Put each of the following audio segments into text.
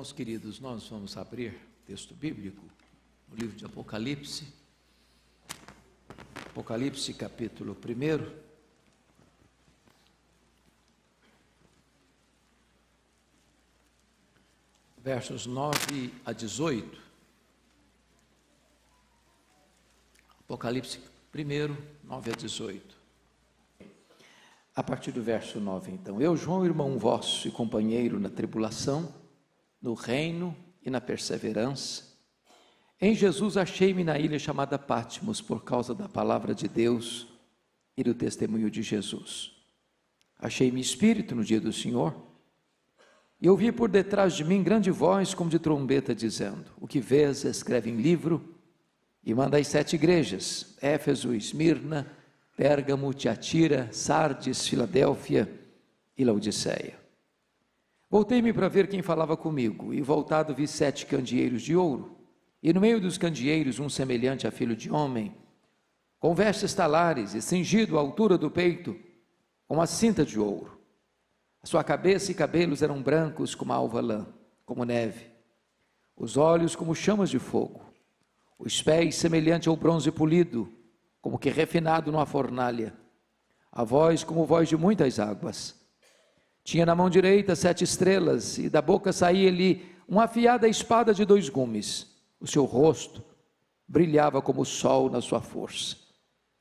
Irmãos queridos, nós vamos abrir texto bíblico no livro de Apocalipse, Apocalipse capítulo 1, versos 9 a 18. Apocalipse 1, 9 a 18. A partir do verso 9, então. Eu, João, irmão vosso e companheiro na tribulação, no reino e na perseverança, em Jesus achei-me na ilha chamada Patmos, por causa da palavra de Deus e do testemunho de Jesus. Achei-me espírito no dia do Senhor, e ouvi por detrás de mim grande voz, como de trombeta, dizendo: o que vês, escreve em livro, e manda às 7 igrejas, Éfeso, Esmirna, Pérgamo, Tiatira, Sardes, Filadélfia e Laodiceia. Voltei-me para ver quem falava comigo, e voltado vi 7 candeeiros de ouro, e no meio dos candeeiros um semelhante a filho de homem, com vestes talares e cingido à altura do peito, com a cinta de ouro. A sua cabeça e cabelos eram brancos como a alva lã, como neve, os olhos como chamas de fogo, os pés semelhante ao bronze polido, como que refinado numa fornalha, a voz como voz de muitas águas. Tinha na mão direita 7 estrelas, e da boca saía-lhe uma afiada espada de 2 gumes. O seu rosto brilhava como o sol na sua força.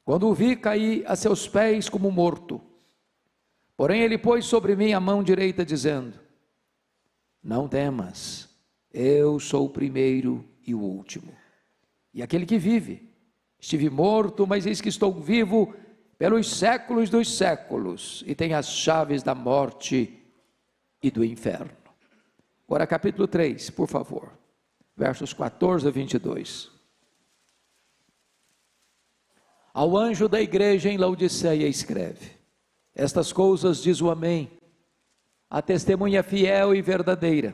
Quando o vi, caí a seus pés como morto. Porém ele pôs sobre mim a mão direita, dizendo: não temas, eu sou o primeiro e o último, e aquele que vive. Estive morto, mas eis que estou vivo pelos séculos dos séculos, e tenho as chaves da morte e do inferno. Agora capítulo 3, por favor, versos 14 a 22. Ao anjo da igreja em Laodiceia escreve: estas coisas diz o Amém, a testemunha fiel e verdadeira,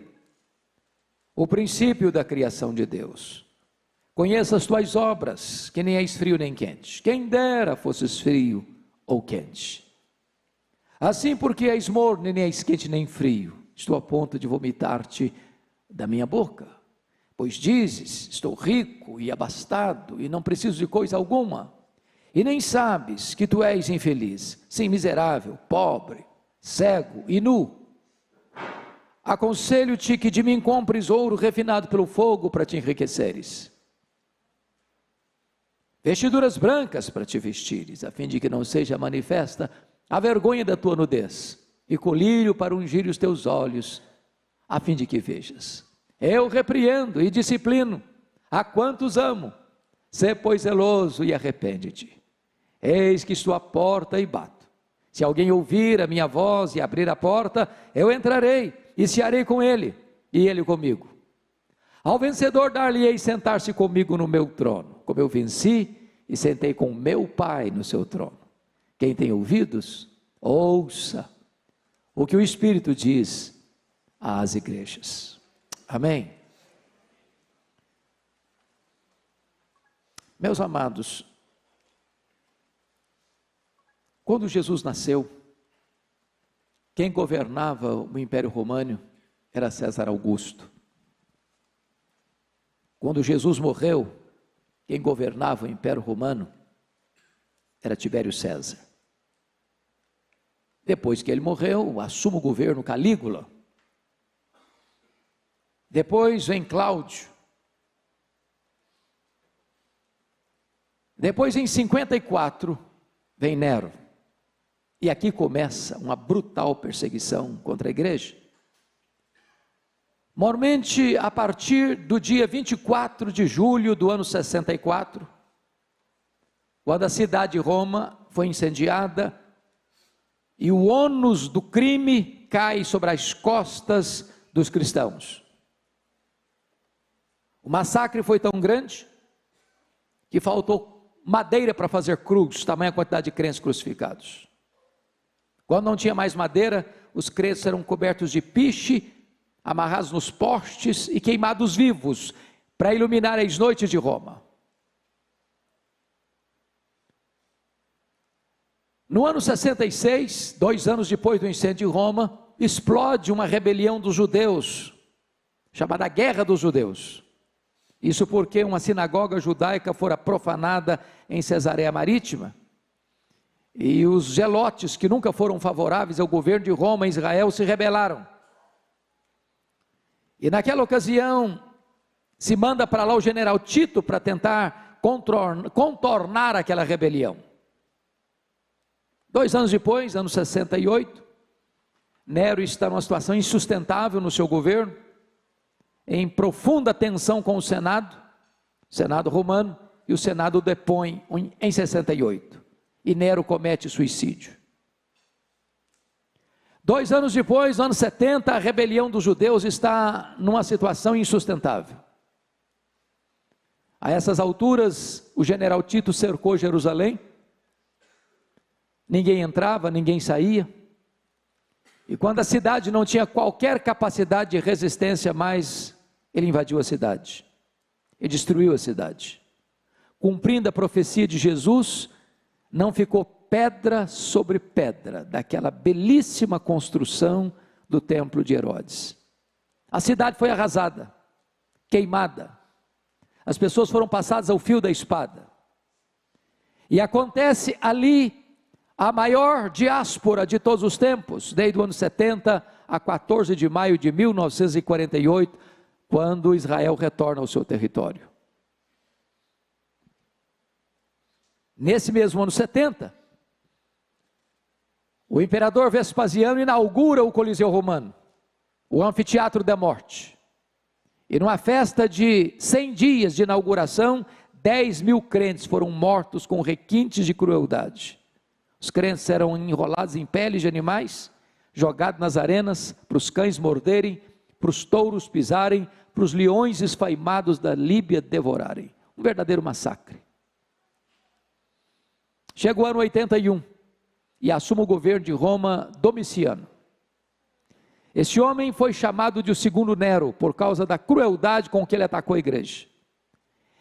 o princípio da criação de Deus. Conheça as tuas obras, que nem és frio nem quente. Quem dera fosses frio ou quente. Assim, porque és morno, nem és quente nem frio, estou a ponto de vomitar-te da minha boca. Pois dizes: estou rico e abastado, e não preciso de coisa alguma. E nem sabes que tu és infeliz, sim, miserável, pobre, cego e nu. Aconselho-te que de mim compres ouro refinado pelo fogo, para te enriqueceres, vestiduras brancas para te vestires, a fim de que não seja manifesta a vergonha da tua nudez, e colírio para ungir os teus olhos, a fim de que vejas. Eu repreendo e disciplino a quantos amo. Sê, pois, zeloso e arrepende-te. Eis que estou à porta e bato. Se alguém ouvir a minha voz e abrir a porta, eu entrarei e cearei com ele, e ele comigo. Ao vencedor dar-lhe-ei sentar-se comigo no meu trono, como eu venci e sentei com meu Pai no seu trono. Quem tem ouvidos, ouça o que o Espírito diz às igrejas. Amém? Meus amados, quando Jesus nasceu, quem governava o Império Romano era César Augusto. Quando Jesus morreu, quem governava o Império Romano era Tibério César. Depois que ele morreu, assume o governo Calígula. Depois vem Cláudio. Depois, em 54, vem Nero. E aqui começa uma brutal perseguição contra a igreja. Mormente, a partir do dia 24 de julho do ano 64, quando a cidade de Roma foi incendiada, e o ônus do crime cai sobre as costas dos cristãos. O massacre foi tão grande, que faltou madeira para fazer cruz, tamanha quantidade de crentes crucificados. Quando não tinha mais madeira, os crentes eram cobertos de piche, amarrados nos postes e queimados vivos, para iluminar as noites de Roma. No ano 66, 2 anos depois do incêndio de Roma, explode uma rebelião dos judeus, chamada Guerra dos Judeus. Isso porque uma sinagoga judaica fora profanada em Cesareia Marítima, e os zelotes, que nunca foram favoráveis ao governo de Roma em Israel, se rebelaram. E naquela ocasião, se manda para lá o general Tito para tentar contornar aquela rebelião. 2 anos depois, ano 68, Nero está numa situação insustentável no seu governo, em profunda tensão com o Senado romano, e o Senado o depõe em 68, e Nero comete suicídio. 2 anos depois, no ano 70, a rebelião dos judeus está numa situação insustentável. A essas alturas, o general Tito cercou Jerusalém, ninguém entrava, ninguém saía, e quando a cidade não tinha qualquer capacidade de resistência mais, ele invadiu a cidade, e destruiu a cidade. Cumprindo a profecia de Jesus, não ficou pedra sobre pedra daquela belíssima construção do templo de Herodes. A cidade foi arrasada, queimada, as pessoas foram passadas ao fio da espada, e acontece ali a maior diáspora de todos os tempos, desde o ano 70 a 14 de maio de 1948, quando Israel retorna ao seu território. Nesse mesmo ano 70, o imperador Vespasiano inaugura o Coliseu Romano, o Anfiteatro da Morte, e numa festa de 100 dias de inauguração, 10.000 crentes foram mortos com requintes de crueldade. Os crentes eram enrolados em peles de animais, jogados nas arenas, para os cães morderem, para os touros pisarem, para os leões esfaimados da Líbia devorarem. Um verdadeiro massacre. Chega o ano 81, e assume o governo de Roma Domiciano. Esse homem foi chamado de o segundo Nero, por causa da crueldade com que ele atacou a igreja.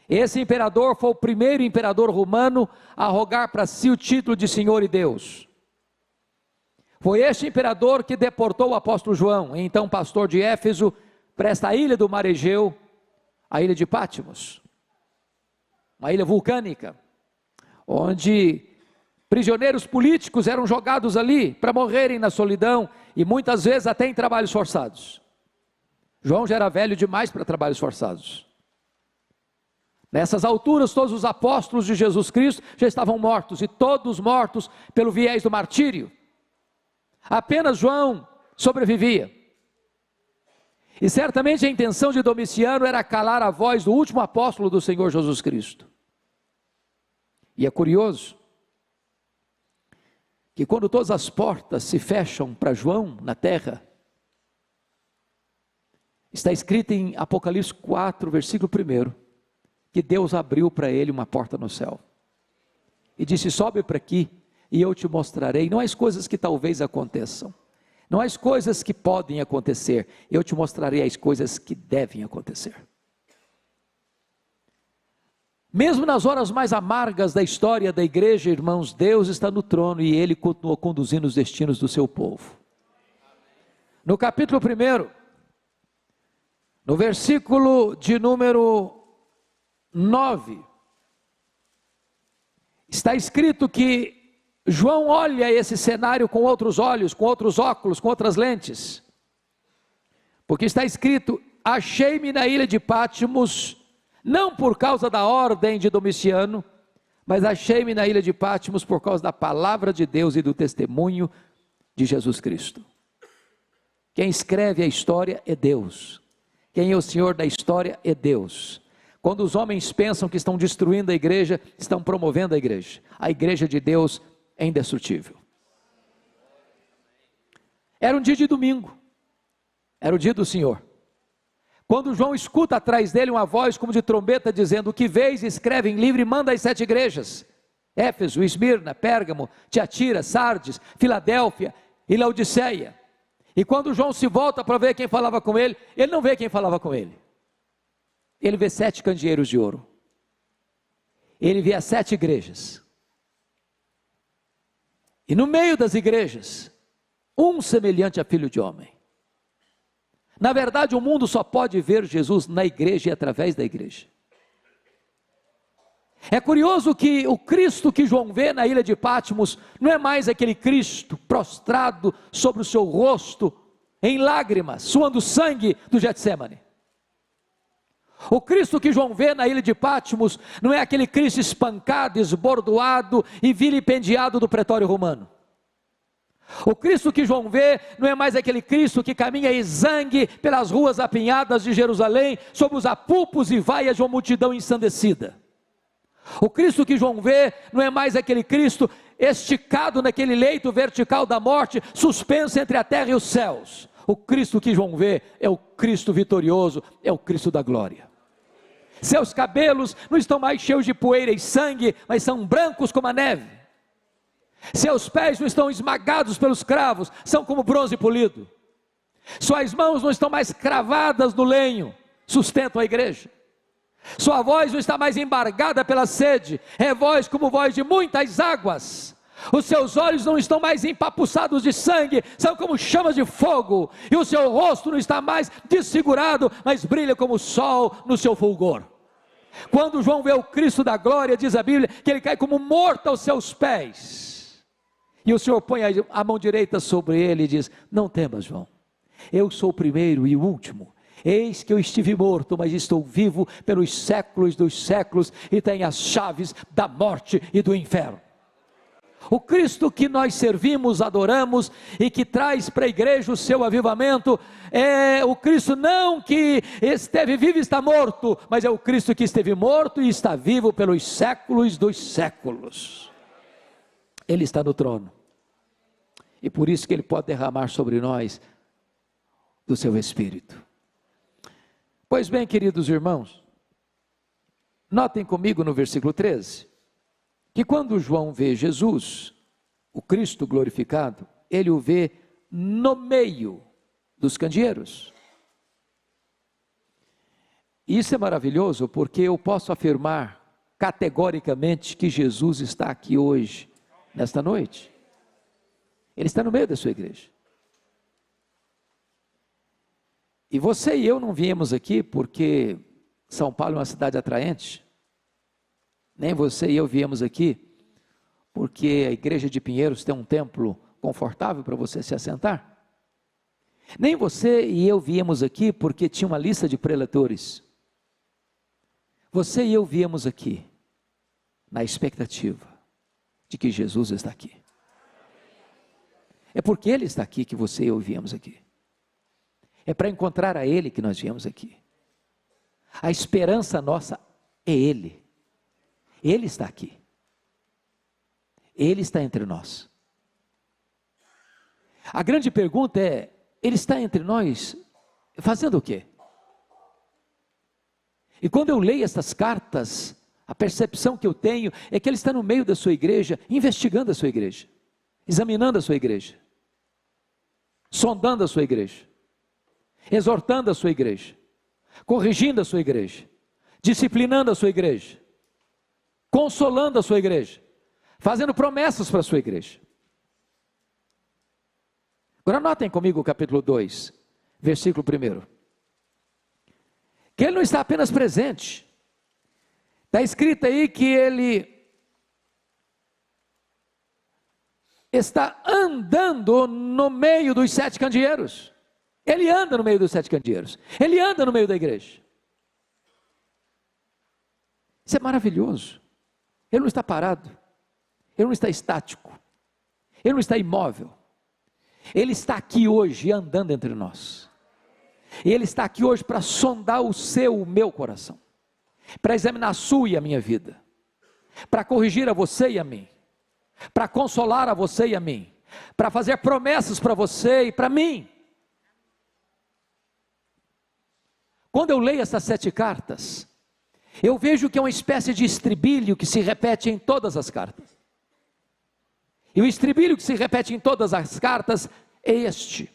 Esse imperador foi o primeiro imperador romano a arrogar para si o título de Senhor e Deus. Foi este imperador que deportou o apóstolo João, então pastor de Éfeso, para esta ilha do mar Egeu, a ilha de Patmos, uma ilha vulcânica, onde prisioneiros políticos eram jogados ali para morrerem na solidão e muitas vezes até em trabalhos forçados. João já era velho demais para trabalhos forçados. Nessas alturas, todos os apóstolos de Jesus Cristo já estavam mortos, e todos mortos pelo viés do martírio. Apenas João sobrevivia. E certamente a intenção de Domiciano era calar a voz do último apóstolo do Senhor Jesus Cristo. E é curioso que quando todas as portas se fecham para João na terra, está escrito em Apocalipse 4, versículo 1, que Deus abriu para ele uma porta no céu, e disse: sobe para aqui, e eu te mostrarei, não as coisas que talvez aconteçam, não as coisas que podem acontecer, eu te mostrarei as coisas que devem acontecer. Mesmo nas horas mais amargas da história da igreja, irmãos, Deus está no trono e Ele continua conduzindo os destinos do seu povo. No capítulo 1, no versículo de número 9, está escrito que João olha esse cenário com outros olhos, com outros óculos, com outras lentes, porque está escrito: achei-me na ilha de Patmos, não por causa da ordem de Domiciano, mas achei-me na ilha de Patmos por causa da palavra de Deus e do testemunho de Jesus Cristo. Quem escreve a história é Deus, quem é o Senhor da história é Deus. Quando os homens pensam que estão destruindo a igreja, estão promovendo a igreja de Deus é indestrutível. Era um dia de domingo, era o dia do Senhor, quando João escuta atrás dele uma voz como de trombeta dizendo: o que vês, escreve em livro e manda às 7 igrejas, Éfeso, Esmirna, Pérgamo, Tiatira, Sardes, Filadélfia e Laodiceia. E quando João se volta para ver quem falava com ele, ele não vê quem falava com ele, ele vê 7 candeeiros de ouro, ele vê as 7 igrejas, e no meio das igrejas, um semelhante a filho de homem. Na verdade, o mundo só pode ver Jesus na igreja e através da igreja. É curioso que o Cristo que João vê na ilha de Patmos não é mais aquele Cristo prostrado sobre o seu rosto, em lágrimas, suando sangue do Getsemane. O Cristo que João vê na ilha de Patmos não é aquele Cristo espancado, esbordoado e vilipendiado do pretório romano. O Cristo que João vê não é mais aquele Cristo que caminha exangue pelas ruas apinhadas de Jerusalém, sob os apupos e vaias de uma multidão ensandecida. O Cristo que João vê não é mais aquele Cristo esticado naquele leito vertical da morte, suspenso entre a terra e os céus. O Cristo que João vê é o Cristo vitorioso, é o Cristo da glória. Seus cabelos não estão mais cheios de poeira e sangue, mas são brancos como a neve. Seus pés não estão esmagados pelos cravos, são como bronze polido. Suas mãos não estão mais cravadas no lenho, sustentam a igreja. Sua voz não está mais embargada pela sede, é voz como voz de muitas águas. Os seus olhos não estão mais empapuçados de sangue, são como chamas de fogo. E o seu rosto não está mais desfigurado, mas brilha como o sol no seu fulgor. Quando João vê o Cristo da glória, diz a Bíblia, que ele cai como morto aos seus pés. E o Senhor põe a mão direita sobre ele e diz: não temas, João, eu sou o primeiro e o último. Eis que eu estive morto, mas estou vivo pelos séculos dos séculos, e tenho as chaves da morte e do inferno. O Cristo que nós servimos, adoramos e que traz para a igreja o seu avivamento, é o Cristo não que esteve vivo e está morto, mas é o Cristo que esteve morto e está vivo pelos séculos dos séculos. Ele está no trono, e por isso que Ele pode derramar sobre nós do seu Espírito. Pois bem, queridos irmãos, notem comigo no versículo 13, que quando João vê Jesus, o Cristo glorificado, ele o vê no meio dos candeeiros. Isso é maravilhoso, porque eu posso afirmar categoricamente que Jesus está aqui hoje, nesta noite. Ele está no meio da sua igreja. E você e eu não viemos aqui porque São Paulo é uma cidade atraente. Nem você e eu viemos aqui porque a igreja de Pinheiros tem um templo confortável para você se assentar. Nem você e eu viemos aqui porque tinha uma lista de preletores. Você e eu viemos aqui na expectativa de que Jesus está aqui. É porque Ele está aqui que você e eu viemos aqui. É para encontrar a Ele que nós viemos aqui. A esperança nossa é Ele. Ele está aqui. Ele está entre nós. A grande pergunta é: Ele está entre nós fazendo o quê? E quando eu leio essas cartas, a percepção que eu tenho é que Ele está no meio da sua igreja, investigando a sua igreja, examinando a sua igreja, sondando a sua igreja, exortando a sua igreja, corrigindo a sua igreja, disciplinando a sua igreja, consolando a sua igreja, fazendo promessas para a sua igreja. Agora notem comigo o capítulo 2, versículo 1. Que Ele não está apenas presente. Está escrito aí que Ele está andando no meio dos 7 candeeiros. Ele anda no meio dos 7 candeeiros. Ele anda no meio da igreja. Isso é maravilhoso. Ele não está parado. Ele não está estático. Ele não está imóvel. Ele está aqui hoje andando entre nós. E Ele está aqui hoje para sondar o meu coração, para examinar a sua e a minha vida, para corrigir a você e a mim, para consolar a você e a mim, para fazer promessas para você e para mim. Quando eu leio essas 7 cartas, eu vejo que é uma espécie de estribilho que se repete em todas as cartas. E o estribilho que se repete em todas as cartas é este: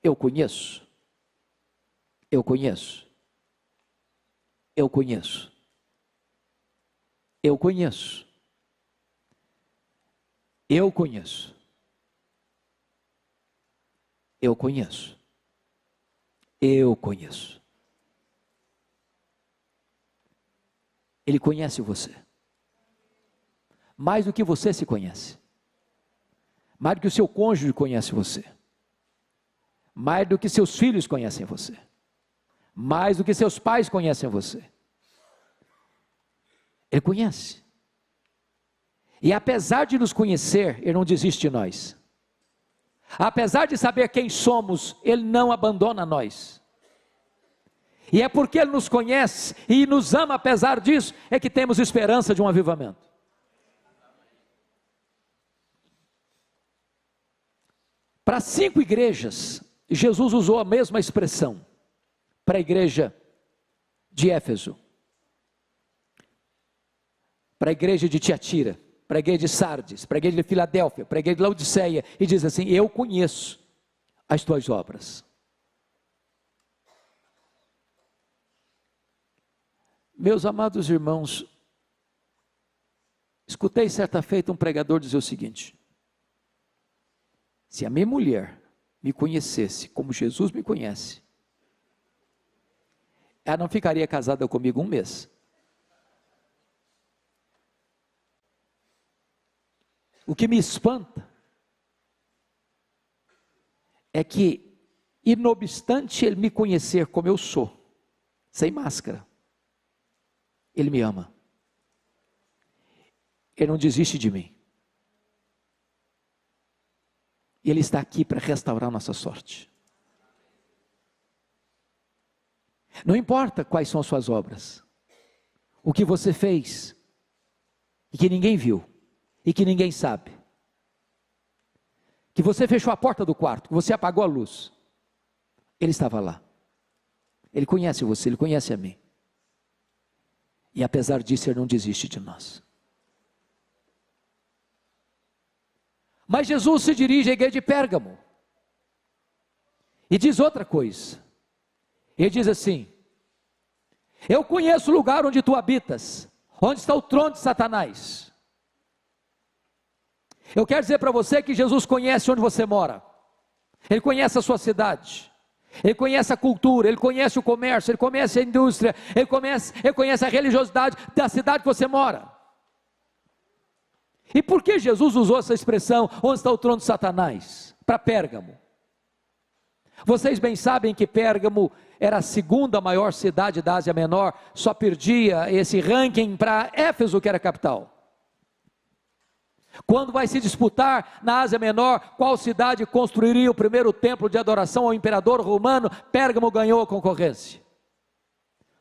eu conheço, eu conheço, eu conheço, eu conheço, eu conheço, eu conheço, eu conheço. Ele conhece você. Mais do que você se conhece. Mais do que o seu cônjuge conhece você. Mais do que seus filhos conhecem você. Mais do que seus pais conhecem você. Ele conhece. E apesar de nos conhecer, Ele não desiste de nós. Apesar de saber quem somos, Ele não abandona nós. E é porque Ele nos conhece e nos ama apesar disso, é que temos esperança de um avivamento. Para 5 igrejas, Jesus usou a mesma expressão. Para a igreja de Éfeso, para a igreja de Tiatira, para a igreja de Sardes, para a igreja de Filadélfia, para a igreja de Laodiceia, e diz assim: eu conheço as tuas obras. Meus amados irmãos, escutei certa feita um pregador dizer o seguinte: se a minha mulher me conhecesse como Jesus me conhece, ela não ficaria casada comigo um mês. O que me espanta é que, e não obstante Ele me conhecer como eu sou, sem máscara, Ele me ama. Ele não desiste de mim. Ele está aqui para restaurar nossa sorte. Não importa quais são as suas obras, o que você fez, e que ninguém viu, e que ninguém sabe, que você fechou a porta do quarto, que você apagou a luz, Ele estava lá, Ele conhece você, Ele conhece a mim, e apesar disso Ele não desiste de nós. Mas Jesus se dirige à igreja de Pérgamo, e diz outra coisa. Ele diz assim: eu conheço o lugar onde tu habitas, onde está o trono de Satanás. Eu quero dizer para você que Jesus conhece onde você mora. Ele conhece a sua cidade. Ele conhece a cultura, Ele conhece o comércio, Ele conhece a indústria, Ele conhece a religiosidade da cidade que você mora. E por que Jesus usou essa expressão, onde está o trono de Satanás? Para Pérgamo. Vocês bem sabem que Pérgamo era a segunda maior cidade da Ásia Menor, só perdia esse ranking para Éfeso, que era a capital. Quando vai se disputar na Ásia Menor, qual cidade construiria o primeiro templo de adoração ao imperador romano, Pérgamo ganhou a concorrência.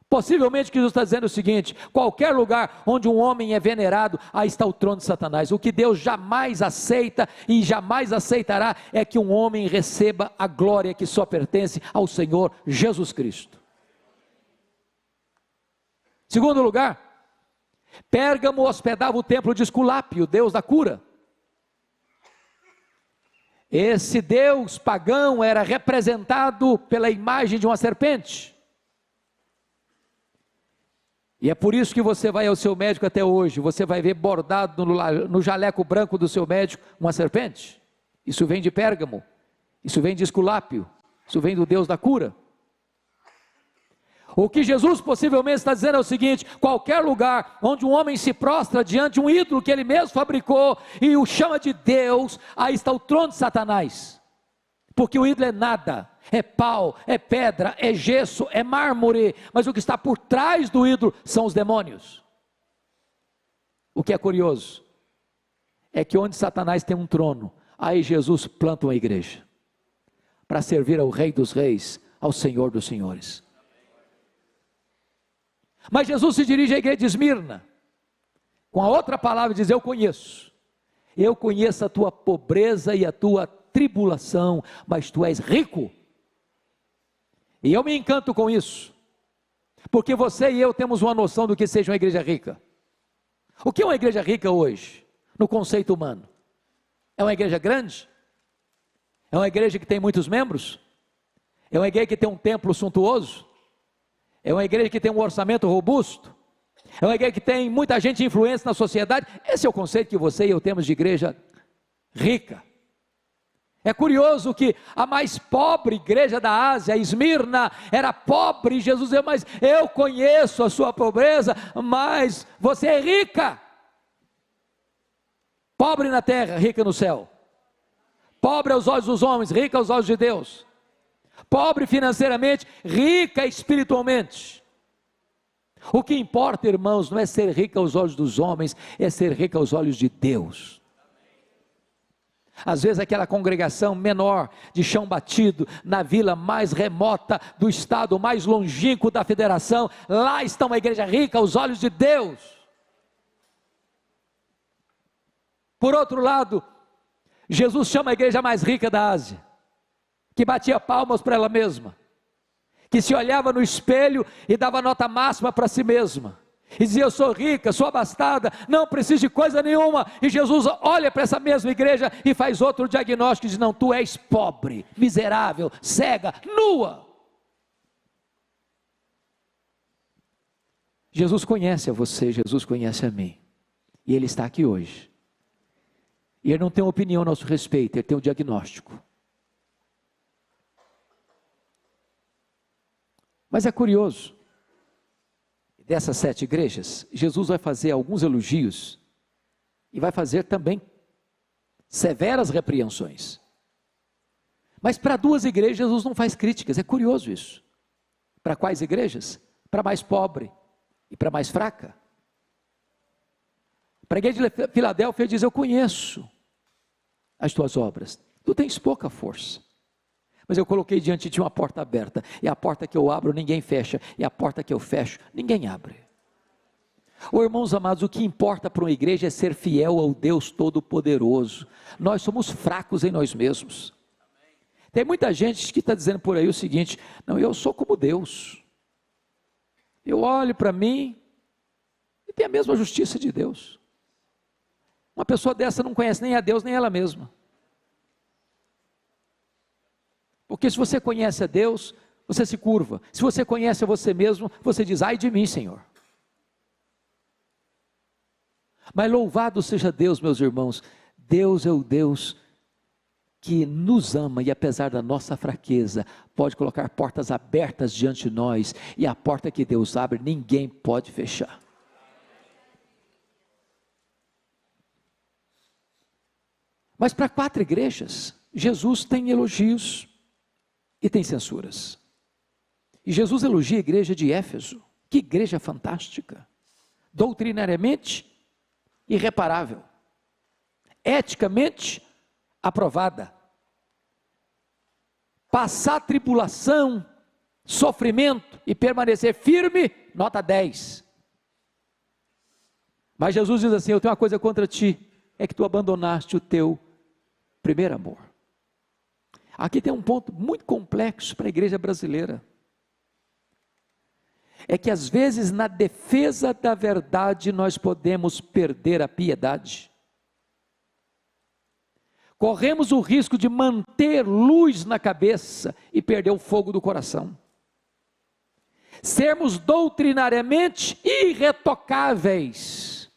Possivelmente o que Jesus está dizendo é o seguinte: qualquer lugar onde um homem é venerado, aí está o trono de Satanás. O que Deus jamais aceita e jamais aceitará é que um homem receba a glória que só pertence ao Senhor Jesus Cristo. Segundo lugar, Pérgamo hospedava o templo de Esculápio, deus da cura. Esse deus pagão era representado pela imagem de uma serpente. E é por isso que você vai ao seu médico até hoje, você vai ver bordado no jaleco branco do seu médico uma serpente. Isso vem de Pérgamo, isso vem de Esculápio, isso vem do Deus da cura. O que Jesus possivelmente está dizendo é o seguinte: qualquer lugar onde um homem se prostra diante de um ídolo que ele mesmo fabricou e o chama de Deus, aí está o trono de Satanás. Porque o ídolo é nada, é pau, é pedra, é gesso, é mármore, mas o que está por trás do ídolo são os demônios. O que é curioso é que onde Satanás tem um trono, aí Jesus planta uma igreja para servir ao Rei dos Reis, ao Senhor dos Senhores. Mas Jesus se dirige à igreja de Esmirna com a outra palavra, diz: eu conheço a tua pobreza e a tua tribulação, mas tu és rico. E eu me encanto com isso, porque você e eu temos uma noção do que seja uma igreja rica. O que é uma igreja rica hoje, no conceito humano? É uma igreja grande? É uma igreja que tem muitos membros? É uma igreja que tem um templo suntuoso? É uma igreja que tem um orçamento robusto? É uma igreja que tem muita gente influente na sociedade? Esse é o conceito que você e eu temos de igreja rica. É curioso que a mais pobre igreja da Ásia, Esmirna, era pobre, e Jesus dizia: mas eu conheço a sua pobreza, mas você é rica. Pobre na terra, rica no céu. Pobre aos olhos dos homens, rica aos olhos de Deus. Pobre financeiramente, rica espiritualmente. O que importa, irmãos, não é ser rica aos olhos dos homens, é ser rica aos olhos de Deus. Às vezes aquela congregação menor, de chão batido, na vila mais remota do estado, mais longínquo da federação, lá está uma igreja rica aos olhos de Deus. Por outro lado, Jesus chama a igreja mais rica da Ásia, que batia palmas para ela mesma, que se olhava no espelho e dava nota máxima para si mesma, e dizia: eu sou rica, sou abastada, não preciso de coisa nenhuma. E Jesus olha para essa mesma igreja e faz outro diagnóstico, e diz: não, tu és pobre, miserável, cega, nua. Jesus conhece a você, Jesus conhece a mim, e Ele está aqui hoje, e Ele não tem uma opinião a nosso respeito, Ele tem um diagnóstico. Mas é curioso, dessas 7 igrejas, Jesus vai fazer alguns elogios, e vai fazer também severas repreensões. Mas para 2 igrejas, Jesus não faz críticas, é curioso isso. Para quais igrejas? Para a mais pobre e para a mais fraca. Para a igreja de Filadélfia, ele diz: eu conheço as tuas obras, tu tens pouca força, mas eu coloquei diante de ti uma porta aberta, e a porta que eu abro ninguém fecha, e a porta que eu fecho ninguém abre. Irmãos amados, o que importa para uma igreja é ser fiel ao Deus Todo-Poderoso. Nós somos fracos em nós mesmos. Tem muita gente que está dizendo por aí o seguinte: não, eu sou como Deus, eu olho para mim e tenho a mesma justiça de Deus. Uma pessoa dessa não conhece nem a Deus nem ela mesma. Porque se você conhece a Deus, você se curva. Se você conhece a você mesmo, você diz: ai de mim, Senhor. Mas louvado seja Deus, meus irmãos. Deus é o Deus que nos ama, e apesar da nossa fraqueza, pode colocar portas abertas diante de nós, e a porta que Deus abre, ninguém pode fechar. Mas para 4 igrejas, Jesus tem elogios e tem censuras. E Jesus elogia a igreja de Éfeso. Que igreja fantástica, doutrinariamente irreparável, eticamente aprovada. Passar tribulação, sofrimento e permanecer firme, nota 10. Mas Jesus diz assim: eu tenho uma coisa contra ti, é que tu abandonaste o teu primeiro amor. Aqui tem um ponto muito complexo para a igreja brasileira. É que às vezes na defesa da verdade nós podemos perder a piedade. Corremos o risco de manter luz na cabeça e perder o fogo do coração. Sermos doutrinariamente irretocáveis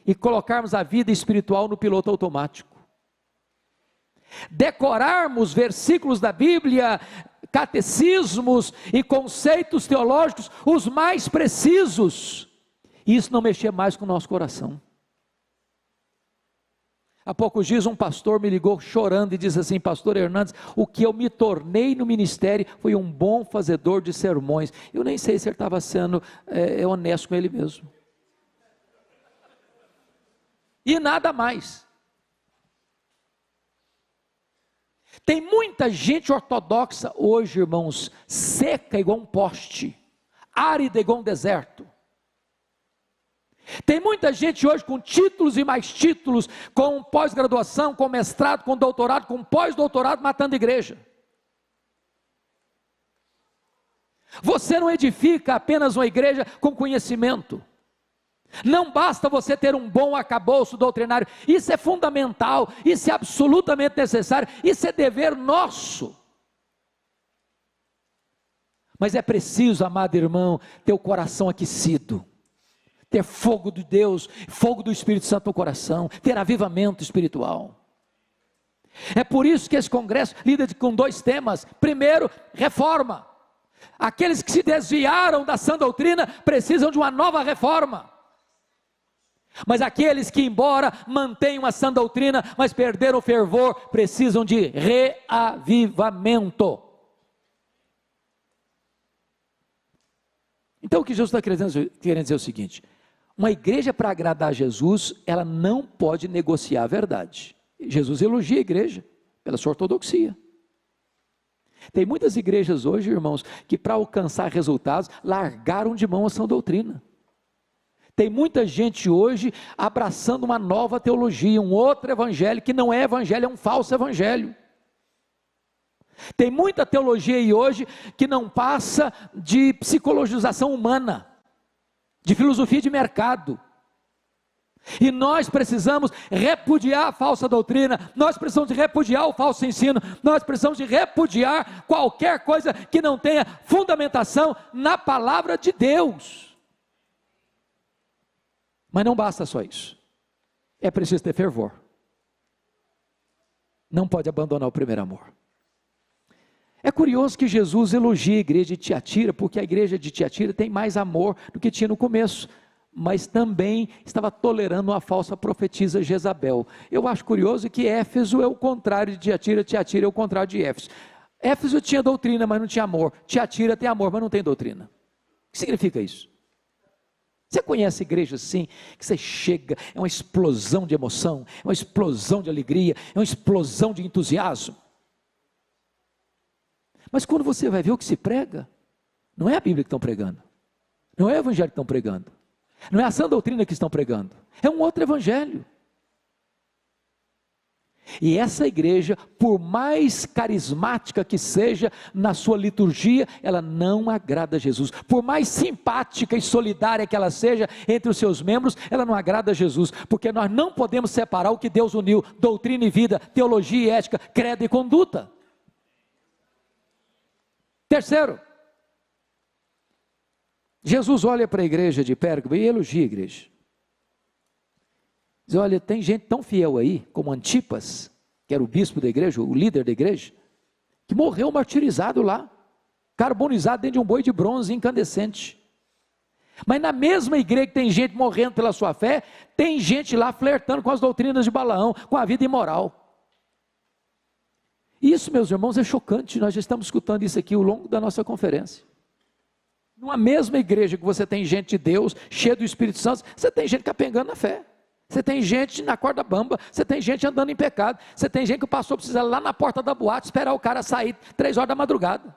e colocarmos a vida espiritual no piloto automático. Decorarmos versículos da Bíblia, catecismos e conceitos teológicos, os mais precisos, e isso não mexer mais com o nosso coração. Há poucos dias um pastor me ligou chorando e disse assim: pastor Hernandes, o que eu me tornei no ministério foi um bom fazedor de sermões. Eu nem sei se ele estava sendo honesto com ele mesmo. E nada mais. Tem muita gente ortodoxa hoje, irmãos, seca igual um poste, árida igual um deserto. Tem muita gente hoje com títulos e mais títulos, com pós-graduação, com mestrado, com doutorado, com pós-doutorado, matando igreja. Você não edifica apenas uma igreja com conhecimento. Não basta você ter um bom arcabouço doutrinário, isso é fundamental, isso é absolutamente necessário, isso é dever nosso. Mas é preciso, amado irmão, ter o coração aquecido, ter fogo de Deus, fogo do Espírito Santo no coração, ter avivamento espiritual. É por isso que esse congresso lida com 2 temas. Primeiro, reforma. Aqueles que se desviaram da sã doutrina precisam de uma nova reforma. Mas aqueles que, embora mantenham a sã doutrina, mas perderam o fervor, precisam de reavivamento. Então o que Jesus está querendo dizer é o seguinte: uma igreja para agradar a Jesus, ela não pode negociar a verdade. Jesus elogia a igreja pela sua ortodoxia. Tem muitas igrejas hoje, irmãos, que para alcançar resultados, largaram de mão a sã doutrina. Tem muita gente hoje abraçando uma nova teologia, um outro evangelho, que não é evangelho, é um falso evangelho. Tem muita teologia aí hoje que não passa de psicologização humana, de filosofia de mercado. E nós precisamos repudiar a falsa doutrina, nós precisamos de repudiar o falso ensino, nós precisamos de repudiar qualquer coisa que não tenha fundamentação na palavra de Deus. Mas não basta só isso, é preciso ter fervor, não pode abandonar o primeiro amor. É curioso que Jesus elogia a igreja de Tiatira, porque a igreja de Tiatira tem mais amor do que tinha no começo, mas também estava tolerando uma falsa profetisa Jezabel. Eu acho curioso que Éfeso é o contrário de Tiatira, Tiatira é o contrário de Éfeso. Éfeso tinha doutrina, mas não tinha amor. Tiatira tem amor, mas não tem doutrina. O que significa isso? Você conhece igreja assim, que você chega, é uma explosão de emoção, é uma explosão de alegria, é uma explosão de entusiasmo. Mas quando você vai ver o que se prega, não é a Bíblia que estão pregando, não é o Evangelho que estão pregando, não é a sã doutrina que estão pregando, é um outro Evangelho. E essa igreja, por mais carismática que seja na sua liturgia, ela não agrada a Jesus. Por mais simpática e solidária que ela seja entre os seus membros, ela não agrada a Jesus, porque nós não podemos separar o que Deus uniu: doutrina e vida, teologia e ética, credo e conduta. Terceiro, Jesus olha para a igreja de Pérgamo e elogia a igreja. Diz: olha, tem gente tão fiel aí, como Antipas, que era o bispo da igreja, o líder da igreja, que morreu martirizado lá, carbonizado dentro de um boi de bronze incandescente. Mas na mesma igreja que tem gente morrendo pela sua fé, tem gente lá flertando com as doutrinas de Balaão, com a vida imoral. Isso, meus irmãos, é chocante. Nós já estamos escutando isso aqui ao longo da nossa conferência. Numa mesma igreja que você tem gente de Deus, cheia do Espírito Santo, você tem gente capengando na fé. Você tem gente na corda bamba, você tem gente andando em pecado, você tem gente que o pastor precisa ir lá na porta da boate, esperar o cara sair 3 horas da madrugada.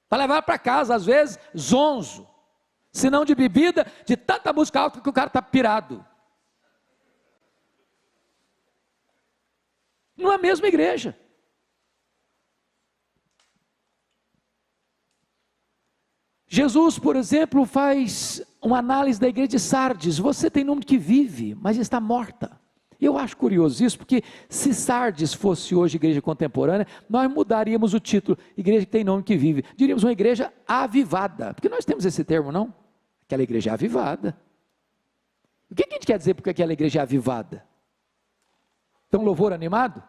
Para levar para casa, às vezes, zonzo, se não de bebida, de tanta música alta que o cara está pirado. Não é a mesma igreja. Jesus, por exemplo, faz uma análise da igreja de Sardes. Você tem nome que vive, mas está morta. Eu acho curioso isso, porque se Sardes fosse hoje igreja contemporânea, nós mudaríamos o título: igreja que tem nome que vive. Diríamos uma igreja avivada, porque nós temos esse termo, não? Aquela igreja avivada. O que a gente quer dizer porque aquela igreja é avivada? Então, louvor animado?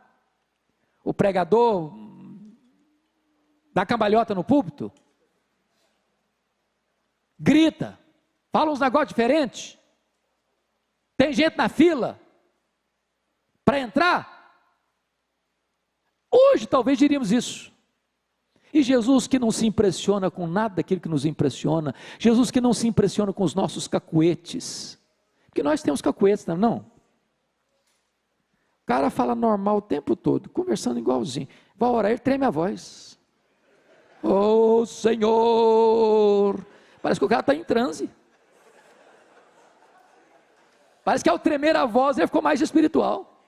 O pregador dá cambalhota no púlpito? Grita, fala uns negócios diferentes? Tem gente na fila para entrar? Hoje talvez diríamos isso. E Jesus, que não se impressiona com nada daquilo que nos impressiona, Jesus que não se impressiona com os nossos cacuetes, porque nós temos cacuetes, não? O cara fala normal o tempo todo, conversando igualzinho. Vai orar, ele treme a voz. Oh Senhor! Parece que o cara está em transe. Parece que ao tremer a voz ele ficou mais espiritual.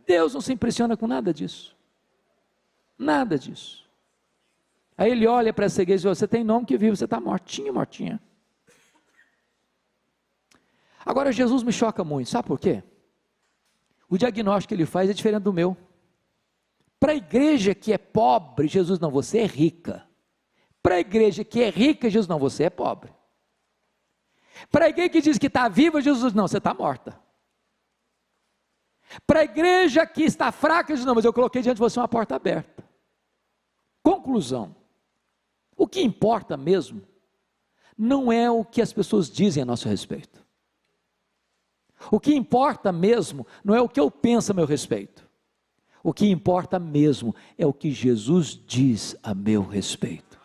Deus não se impressiona com nada disso. Nada disso. Aí ele olha para essa igreja e diz: você tem nome que vive, você está mortinha, mortinha. Agora Jesus me choca muito, sabe por quê? O diagnóstico que ele faz é diferente do meu. Para a igreja que é pobre, Jesus: não, você é rica. Para a igreja que é rica, Jesus: não, você é pobre. Para a igreja que diz que está viva, Jesus diz, não, você está morta. Para a igreja que está fraca, Jesus diz, não, mas eu coloquei diante de você uma porta aberta. Conclusão, o que importa mesmo, não é o que as pessoas dizem a nosso respeito. O que importa mesmo, não é o que eu penso a meu respeito. O que importa mesmo, é o que Jesus diz a meu respeito.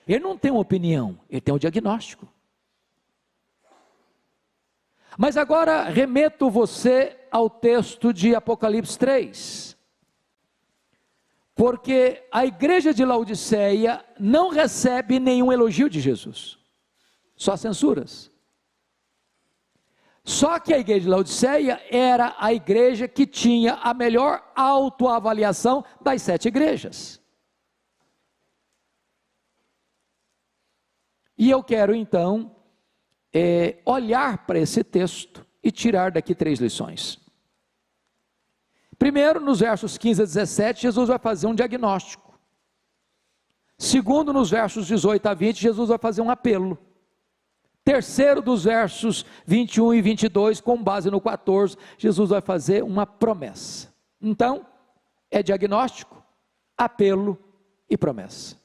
Ele não tem uma opinião, ele tem um diagnóstico. Mas agora remeto você ao texto de Apocalipse 3. Porque a igreja de Laodiceia não recebe nenhum elogio de Jesus, só censuras. Só que a igreja de Laodiceia era a igreja que tinha a melhor autoavaliação das 7 igrejas. E eu quero então olhar para esse texto e tirar daqui 3 lições. Primeiro, nos versos 15 a 17, Jesus vai fazer um diagnóstico. Segundo, nos versos 18 a 20, Jesus vai fazer um apelo. Terceiro, dos versos 21 e 22, com base no 14, Jesus vai fazer uma promessa. Então, é diagnóstico, apelo e promessa.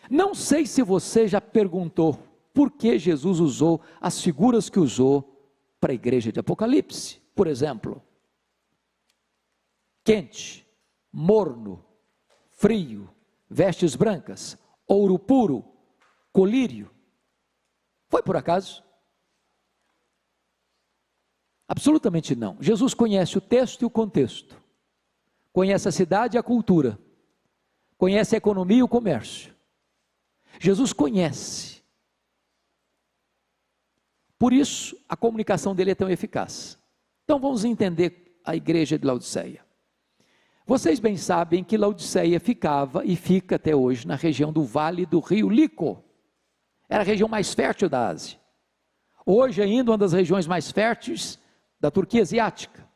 Não sei se você já perguntou por que Jesus usou as figuras que usou para a igreja de Apocalipse. Por exemplo, quente, morno, frio, vestes brancas, ouro puro, colírio. Foi por acaso? Absolutamente não. Jesus conhece o texto e o contexto, conhece a cidade e a cultura, conhece a economia e o comércio. Jesus conhece. Por isso, a comunicação dele é tão eficaz. Então vamos entender a igreja de Laodiceia. Vocês bem sabem que Laodiceia ficava e fica até hoje na região do Vale do Rio Lico. Era a região mais fértil da Ásia. Hoje ainda uma das regiões mais férteis da Turquia asiática.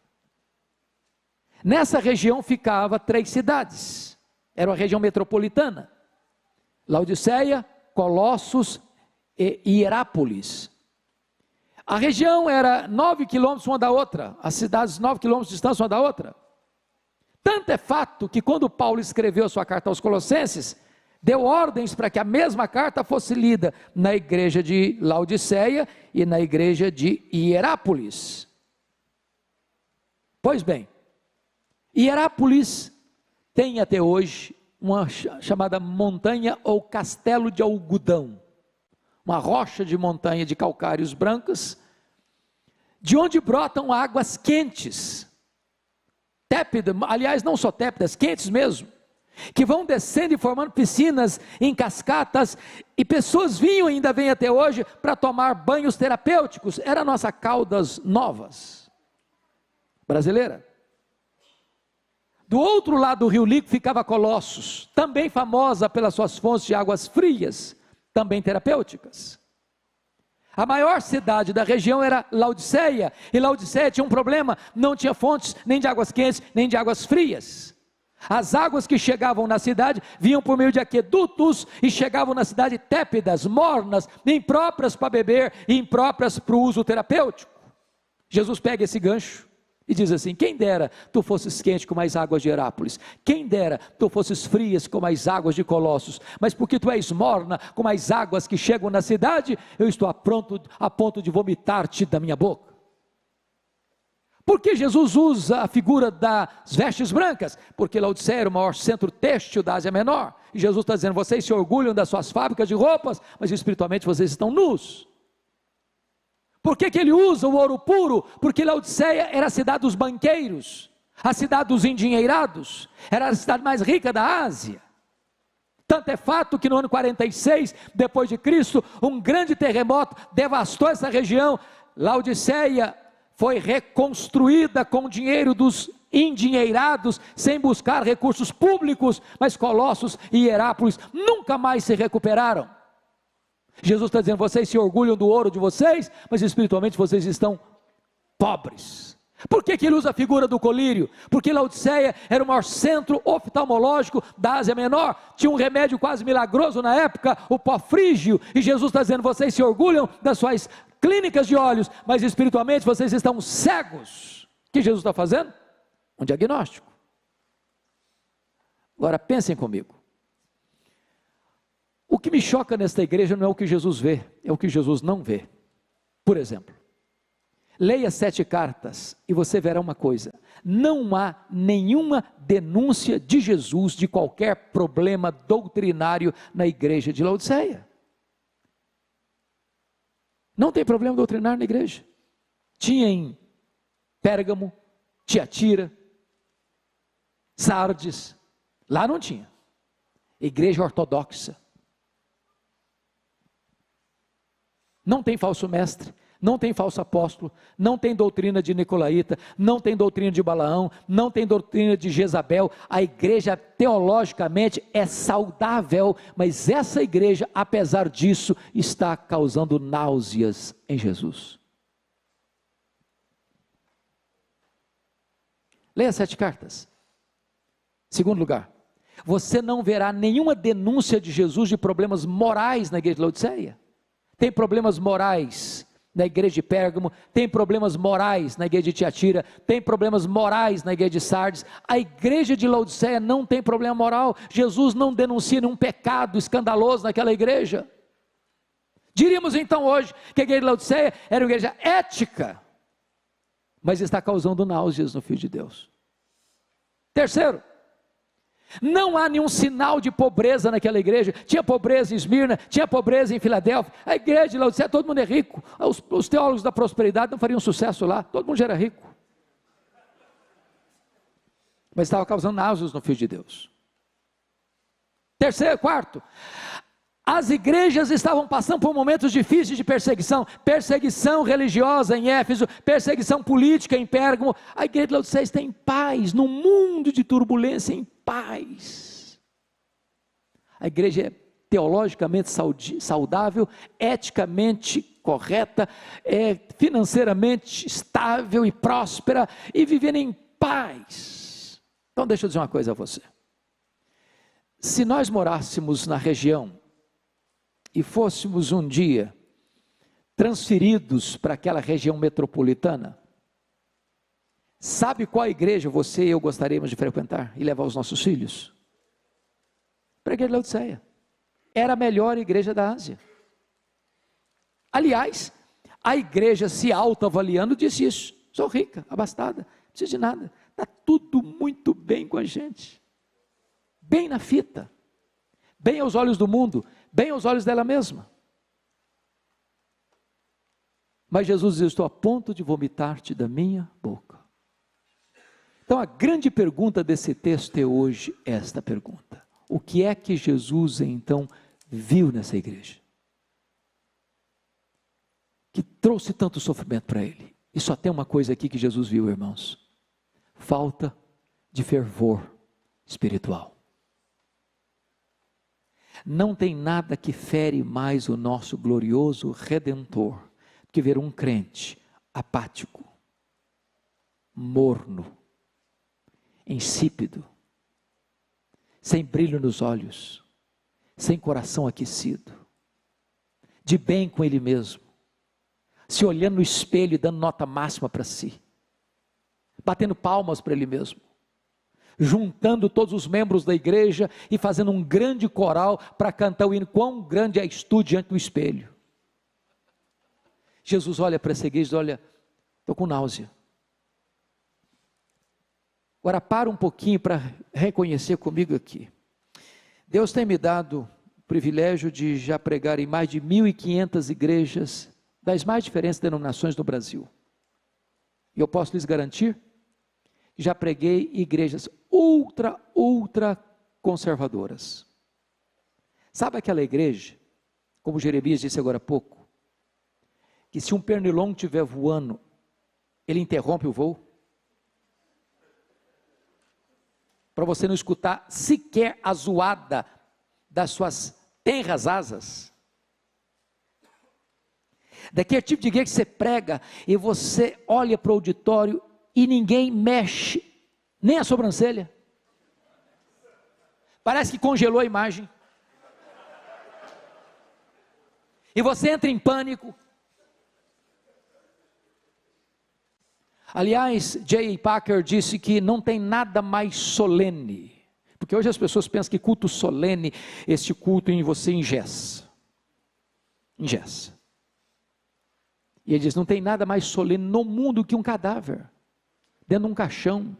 Nessa região ficava 3 cidades. Era uma região metropolitana. Laodiceia, Colossos e Hierápolis. A região era 9 quilômetros uma da outra. As cidades 9 quilômetros de distância uma da outra. Tanto é fato que quando Paulo escreveu a sua carta aos Colossenses, deu ordens para que a mesma carta fosse lida na igreja de Laodiceia e na igreja de Hierápolis. Pois bem, Hierápolis tem até hoje uma chamada montanha ou castelo de algodão, uma rocha de montanha de calcários brancos, de onde brotam águas quentes, tépidas, aliás não só tépidas, quentes mesmo, que vão descendo e formando piscinas em cascatas, e pessoas vinham e ainda vêm até hoje para tomar banhos terapêuticos. Era a nossa Caldas Novas brasileira. Do outro lado do Rio Lico ficava Colossos, também famosa pelas suas fontes de águas frias, também terapêuticas. A maior cidade da região era Laodiceia, e Laodiceia tinha um problema, não tinha fontes nem de águas quentes, nem de águas frias. As águas que chegavam na cidade vinham por meio de aquedutos e chegavam na cidade tépidas, mornas, impróprias para beber e impróprias para o uso terapêutico. Jesus pega esse gancho e diz assim: quem dera tu fosses quente como as águas de Hierápolis, quem dera tu fosses frias como as águas de Colossos, mas porque tu és morna como as águas que chegam na cidade, eu estou a ponto de vomitar-te da minha boca. Por que Jesus usa a figura das vestes brancas? Porque Laodiceia era o maior centro têxtil da Ásia Menor, e Jesus está dizendo: vocês se orgulham das suas fábricas de roupas, mas espiritualmente vocês estão nus. Por que ele usa o ouro puro? Porque Laodiceia era a cidade dos banqueiros, a cidade dos endinheirados, era a cidade mais rica da Ásia. Tanto é fato que no ano 46, depois de Cristo, um grande terremoto devastou essa região. Laodiceia foi reconstruída com o dinheiro dos endinheirados, sem buscar recursos públicos, mas Colossos e Hierápolis nunca mais se recuperaram. Jesus está dizendo: vocês se orgulham do ouro de vocês, mas espiritualmente vocês estão pobres. Por que ele usa a figura do colírio? Porque Laodiceia era o maior centro oftalmológico da Ásia Menor, tinha um remédio quase milagroso na época, o pó frígio, e Jesus está dizendo: vocês se orgulham das suas clínicas de olhos, mas espiritualmente vocês estão cegos. O que Jesus está fazendo? Um diagnóstico. Agora pensem comigo, o que me choca nesta igreja não é o que Jesus vê, é o que Jesus não vê. Por exemplo, leia 7 cartas e você verá uma coisa: não há nenhuma denúncia de Jesus de qualquer problema doutrinário na igreja de Laodiceia. Não tem problema doutrinário na igreja. Tinha em Pérgamo, Tiatira, Sardes, lá não tinha. Igreja ortodoxa. Não tem falso mestre, não tem falso apóstolo, não tem doutrina de Nicolaíta, não tem doutrina de Balaão, não tem doutrina de Jezabel. A igreja teologicamente é saudável, mas essa igreja, apesar disso, está causando náuseas em Jesus. Leia 7 cartas. Segundo lugar, você não verá nenhuma denúncia de Jesus de problemas morais na igreja de Laodiceia. Tem problemas morais na igreja de Pérgamo, tem problemas morais na igreja de Tiatira, tem problemas morais na igreja de Sardes. A igreja de Laodiceia não tem problema moral. Jesus não denuncia nenhum pecado escandaloso naquela igreja. Diríamos então hoje que a igreja de Laodiceia era uma igreja ética, mas está causando náuseas no Filho de Deus. Terceiro, não há nenhum sinal de pobreza naquela igreja. Tinha pobreza em Esmirna, tinha pobreza em Filadélfia. A igreja de Laodiceia, todo mundo é rico. Os teólogos da prosperidade não fariam sucesso lá, todo mundo já era rico. Mas estava causando náuseas no Filho de Deus. Terceiro, quarto, as igrejas estavam passando por momentos difíceis de perseguição. Perseguição religiosa em Éfeso, perseguição política em Pérgamo. A igreja de Laodiceia está em paz, num mundo de turbulência, em paz. A igreja é teologicamente saudável, eticamente correta, financeiramente estável e próspera, e vivendo em paz. Então deixa eu dizer uma coisa a você: se nós morássemos na região e fôssemos um dia transferidos para aquela região metropolitana, sabe qual igreja você e eu gostaríamos de frequentar e levar os nossos filhos? Para a igreja de Laodiceia. Era a melhor igreja da Ásia. Aliás, a igreja, se autoavaliando, disse isso: sou rica, abastada, não preciso de nada, está tudo muito bem com a gente, bem na fita, bem aos olhos do mundo, bem aos olhos dela mesma. Mas Jesus diz: estou a ponto de vomitar-te da minha boca. Então a grande pergunta desse texto é hoje esta pergunta: o que é que Jesus então viu nessa igreja, que trouxe tanto sofrimento para ele? E só tem uma coisa aqui que Jesus viu, irmãos: falta de fervor espiritual. Não tem nada que fere mais o nosso glorioso Redentor que ver um crente apático, morno, insípido, sem brilho nos olhos, sem coração aquecido, de bem com ele mesmo, se olhando no espelho e dando nota máxima para si, batendo palmas para ele mesmo, juntando todos os membros da igreja e fazendo um grande coral para cantar o hino: quão grande és tu diante do espelho. Jesus olha para essa igreja e diz: olha, estou com náusea. Agora para um pouquinho para reconhecer comigo aqui. Deus tem me dado o privilégio de já pregar em mais de 1.500 igrejas das mais diferentes denominações do Brasil. E eu posso lhes garantir que já preguei em igrejas ultra conservadoras. Sabe aquela igreja, como Jeremias disse agora há pouco, que se um pernilongo estiver voando, ele interrompe o voo? Para você não escutar sequer a zoada das suas tenras asas. Daquele tipo de igreja que você prega e você olha para o auditório e ninguém mexe, nem a sobrancelha. Parece que congelou a imagem. E você entra em pânico. Aliás, J.I. Packer disse que não tem nada mais solene, porque hoje as pessoas pensam que culto solene, este culto em você engessa. Engessa. E ele diz, não tem nada mais solene no mundo que um cadáver, dentro de um caixão,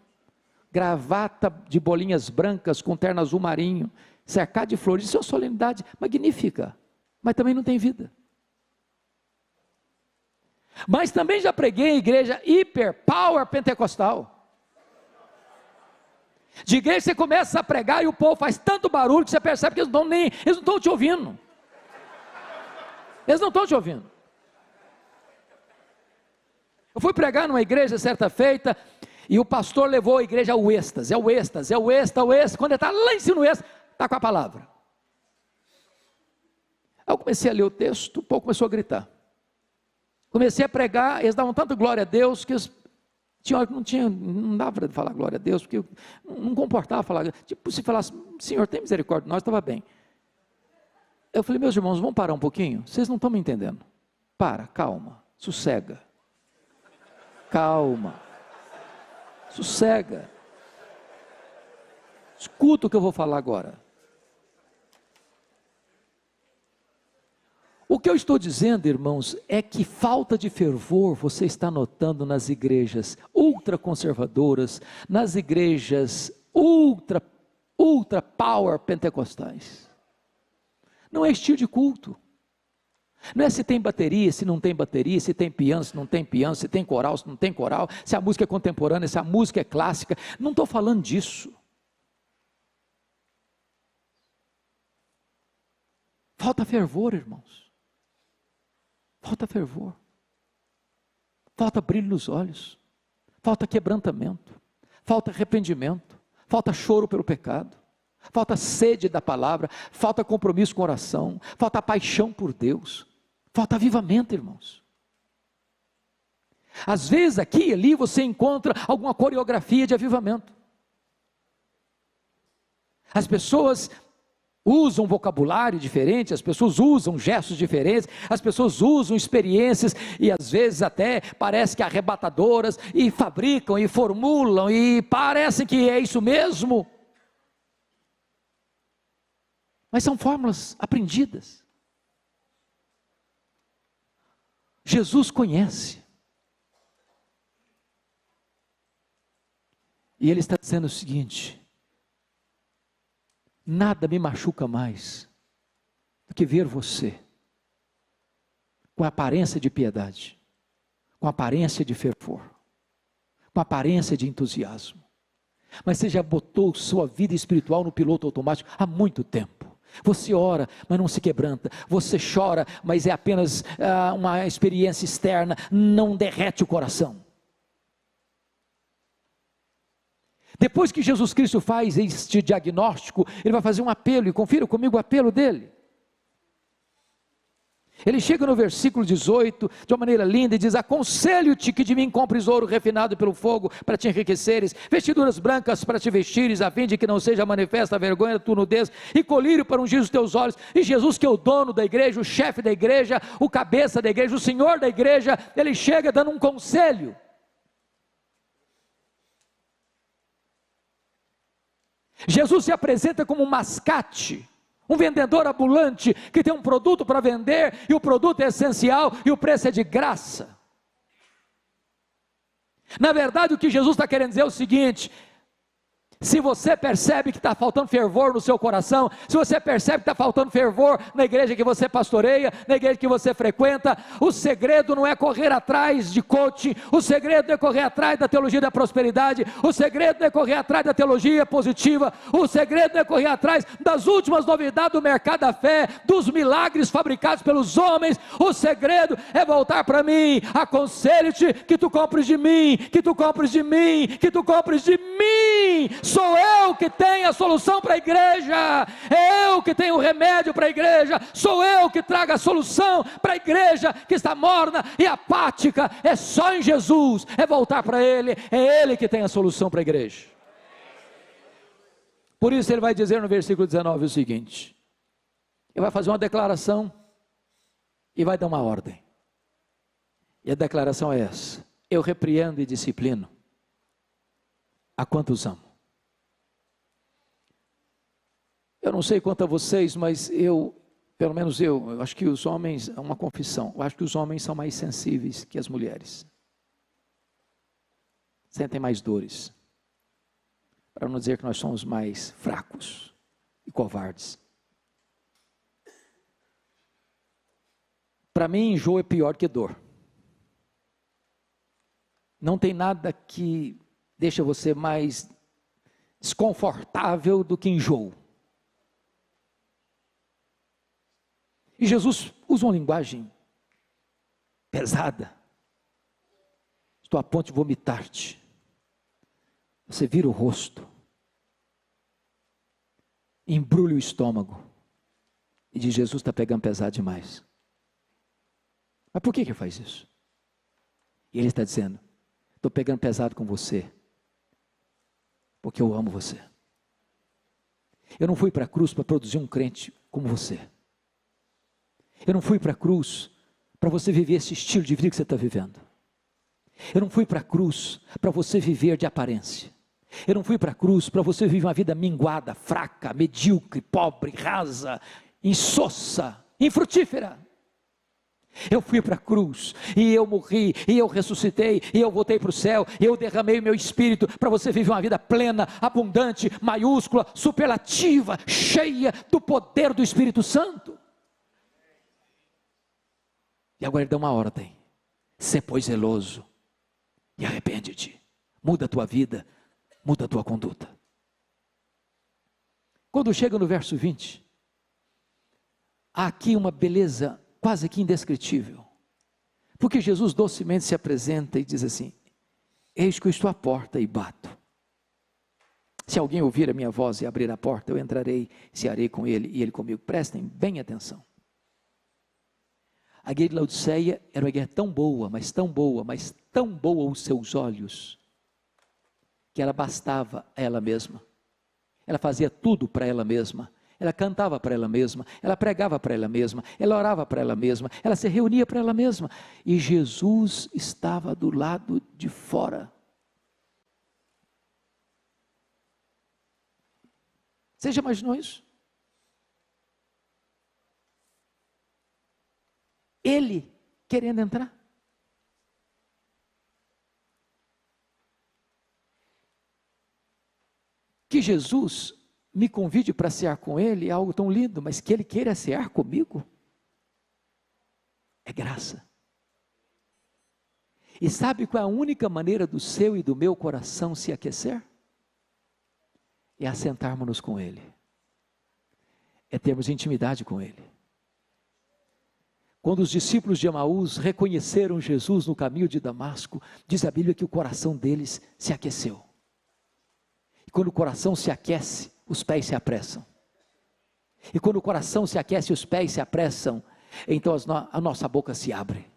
gravata de bolinhas brancas com terno azul marinho, cercado de flores. Isso é uma solenidade magnífica, mas também não tem vida. Mas também já preguei em igreja hiper, power pentecostal. De igreja você começa a pregar e o povo faz tanto barulho que você percebe que eles não estão te ouvindo. Eles não estão te ouvindo. Eu fui pregar numa igreja certa feita e o pastor levou a igreja ao êxtase, ao êxtase, ao êxtase, ao êxtase. Quando ele está lá em cima do êxtase, está com a palavra. Aí eu comecei a ler o texto, o povo começou a gritar. Comecei a pregar, eles davam tanta glória a Deus, que eles tinha hora que não dava para falar glória a Deus, porque não comportava falar, tipo, se falasse, Senhor, tem misericórdia de nós, estava bem. Eu falei, meus irmãos, vamos parar um pouquinho? Vocês não estão me entendendo. Para, calma, sossega. Calma, sossega. Escuta o que eu vou falar agora. O que eu estou dizendo, irmãos, é que falta de fervor você está notando nas igrejas ultraconservadoras, nas igrejas ultra power pentecostais. Não é estilo de culto. Não é se tem bateria, se não tem bateria, se tem piano, se não tem piano, se tem coral, se não tem coral, se a música é contemporânea, se a música é clássica. Não estou falando disso. Falta fervor, irmãos. Falta fervor, falta brilho nos olhos, falta quebrantamento, falta arrependimento, falta choro pelo pecado, falta sede da palavra, falta compromisso com oração, falta paixão por Deus, falta avivamento, irmãos. Às vezes aqui e ali você encontra alguma coreografia de avivamento. As pessoas usam vocabulário diferente, as pessoas usam gestos diferentes, as pessoas usam experiências e às vezes até parece que arrebatadoras e fabricam e formulam e parecem que é isso mesmo. Mas são fórmulas aprendidas. Jesus conhece. E Ele está dizendo o seguinte: nada me machuca mais do que ver você com aparência de piedade, com aparência de fervor, com aparência de entusiasmo. Mas você já botou sua vida espiritual no piloto automático há muito tempo. Você ora, mas não se quebranta. Você chora, mas é apenas uma experiência externa, não derrete o coração. Depois que Jesus Cristo faz este diagnóstico, Ele vai fazer um apelo, e confira comigo o apelo dele. Ele chega no versículo 18, de uma maneira linda, e diz: aconselho-te que de mim compres ouro refinado pelo fogo, para te enriqueceres, vestiduras brancas para te vestires, a fim de que não seja manifesta a vergonha da tua nudez, e colírio para ungir os teus olhos. E Jesus, que é o dono da igreja, o chefe da igreja, o cabeça da igreja, o senhor da igreja, Ele chega dando um conselho. Jesus se apresenta como um mascate, um vendedor ambulante, que tem um produto para vender, e o produto é essencial, e o preço é de graça. Na verdade, o que Jesus está querendo dizer é o seguinte: se você percebe que está faltando fervor no seu coração, se você percebe que está faltando fervor na igreja que você pastoreia, na igreja que você frequenta, o segredo não é correr atrás de coaching, o segredo não é correr atrás da teologia da prosperidade, o segredo não é correr atrás da teologia positiva, o segredo não é correr atrás das últimas novidades do mercado da fé, dos milagres fabricados pelos homens. O segredo é voltar para mim. Aconselho-te que tu compres de mim, que tu compres de mim, que tu compres de mim. mim, sou eu que tenho a solução para a igreja, é eu que tenho o remédio para a igreja, sou eu que trago a solução para a igreja que está morna e apática. É só em Jesus, é voltar para Ele, é Ele que tem a solução para a igreja. Por isso ele vai dizer no versículo 19 o seguinte, ele vai fazer uma declaração e vai dar uma ordem, e a declaração é essa: eu repreendo e disciplino a quantos amo. Eu não sei quanto a vocês, mas pelo menos eu acho que os homens, é uma confissão, eu acho que os homens são mais sensíveis que as mulheres, sentem mais dores, para não dizer que nós somos mais fracos e covardes. Para mim, enjoo é pior que dor. Não tem nada que deixa você mais desconfortável do que enjoo. E Jesus usa uma linguagem pesada. Estou a ponto de vomitar-te. Você vira o rosto, embrulha o estômago e diz: Jesus está pegando pesado demais. Mas por que ele faz isso? E ele está dizendo: estou pegando pesado com você, porque eu amo você. Eu não fui para a cruz para produzir um crente como você. Eu não fui para a cruz para você viver esse estilo de vida que você está vivendo. Eu não fui para a cruz para você viver de aparência. Eu não fui para a cruz para você viver uma vida minguada, fraca, medíocre, pobre, rasa, insossa, infrutífera. Eu fui para a cruz, e eu morri, e eu ressuscitei, e eu voltei para o céu, e eu derramei o meu espírito para você viver uma vida plena, abundante, maiúscula, superlativa, cheia do poder do Espírito Santo. E agora ele dá uma ordem: sê pois zeloso e arrepende-te, muda a tua vida, muda a tua conduta. Quando chega no verso 20, há aqui uma beleza quase que indescritível, porque Jesus docemente se apresenta e diz assim: eis que eu estou à porta e bato. Se alguém ouvir a minha voz e abrir a porta, eu entrarei, cearei com ele e ele comigo. Prestem bem atenção. A igreja de Laodiceia era uma igreja tão boa, mas tão boa, mas tão boa aos seus olhos, que ela bastava a ela mesma. Ela fazia tudo para ela mesma. Ela cantava para ela mesma, ela pregava para ela mesma, ela orava para ela mesma, ela se reunia para ela mesma. E Jesus estava do lado de fora. Você já imaginou isso? Ele querendo entrar. Que Jesus me convide para cear com Ele é algo tão lindo, mas que Ele queira cear comigo é graça. E sabe qual é a única maneira do seu e do meu coração se aquecer? É assentarmos-nos com Ele, é termos intimidade com Ele. Quando os discípulos de Emaús reconheceram Jesus no caminho de Damasco, diz a Bíblia que o coração deles se aqueceu. E quando o coração se aquece, os pés se apressam. E quando o coração se aquece e os pés se apressam, então a nossa boca se abre.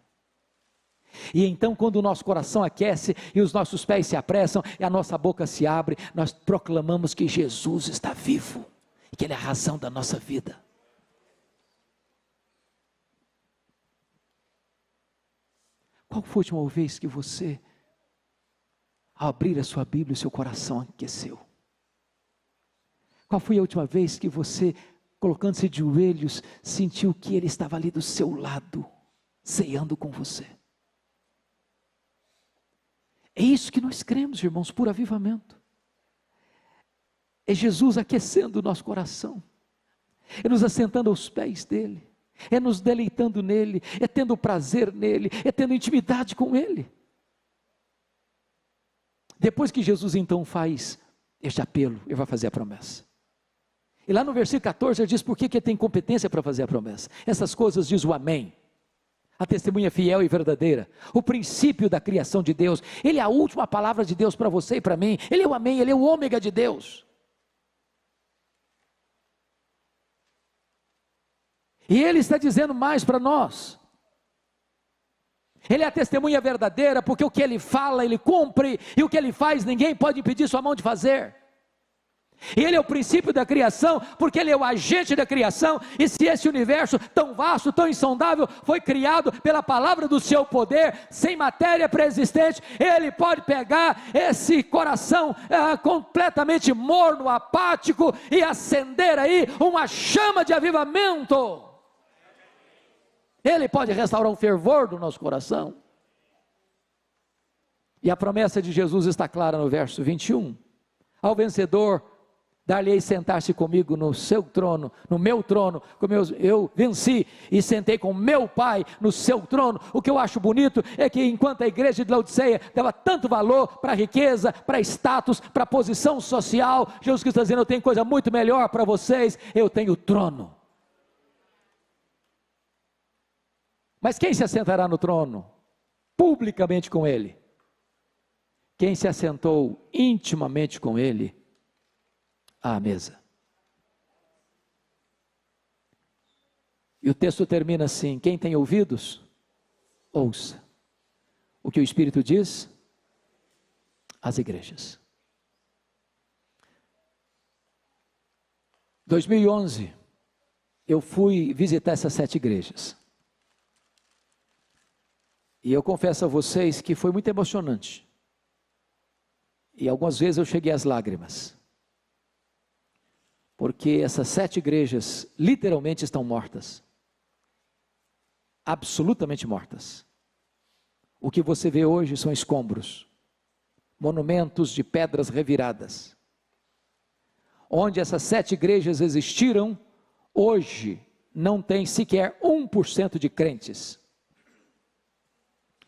E então quando o nosso coração aquece e os nossos pés se apressam e a nossa boca se abre, nós proclamamos que Jesus está vivo e que Ele é a razão da nossa vida. Qual foi a última vez que você, ao abrir a sua Bíblia, o seu coração aqueceu? Qual foi a última vez que você, colocando-se de joelhos, sentiu que Ele estava ali do seu lado, ceando com você? É isso que nós cremos, irmãos, por avivamento. É Jesus aquecendo o nosso coração, é nos assentando aos pés dEle, é nos deleitando nele, é tendo prazer nele, é tendo intimidade com Ele. Depois que Jesus então faz este apelo, Ele vai fazer a promessa. E lá no versículo 14 ele diz por que ele tem competência para fazer a promessa. Essas coisas diz o amém, a testemunha fiel e verdadeira, o princípio da criação de Deus. Ele é a última palavra de Deus para você e para mim. Ele é o amém, ele é o ômega de Deus. E ele está dizendo mais para nós. Ele é a testemunha verdadeira, porque o que ele fala, ele cumpre, e o que ele faz, ninguém pode impedir sua mão de fazer. E ele é o princípio da criação, porque ele é o agente da criação. E se esse universo tão vasto, tão insondável, foi criado pela palavra do seu poder, sem matéria pré-existente, ele pode pegar esse coração completamente morno, apático, e acender aí uma chama de avivamento. Ele pode restaurar o fervor do nosso coração. E a promessa de Jesus está clara no verso 21. Ao vencedor, dar-lhe-ei sentar-se comigo no seu trono, no meu trono, como eu venci e sentei com meu Pai no seu trono. O que eu acho bonito é que enquanto a igreja de Laodiceia dava tanto valor para a riqueza, para status, para a posição social, Jesus Cristo está dizendo: eu tenho coisa muito melhor para vocês, eu tenho o trono. Mas quem se assentará no trono? Publicamente com ele. Quem se assentou intimamente com ele à mesa. E o texto termina assim: quem tem ouvidos, ouça o que o Espírito diz às igrejas. 2011, eu fui visitar essas 7 igrejas. E eu confesso a vocês que foi muito emocionante. E algumas vezes eu cheguei às lágrimas. Porque essas 7 igrejas literalmente estão mortas. Absolutamente mortas. O que você vê hoje são escombros. Monumentos de pedras reviradas. Onde essas 7 igrejas existiram, hoje não tem sequer 1% de crentes.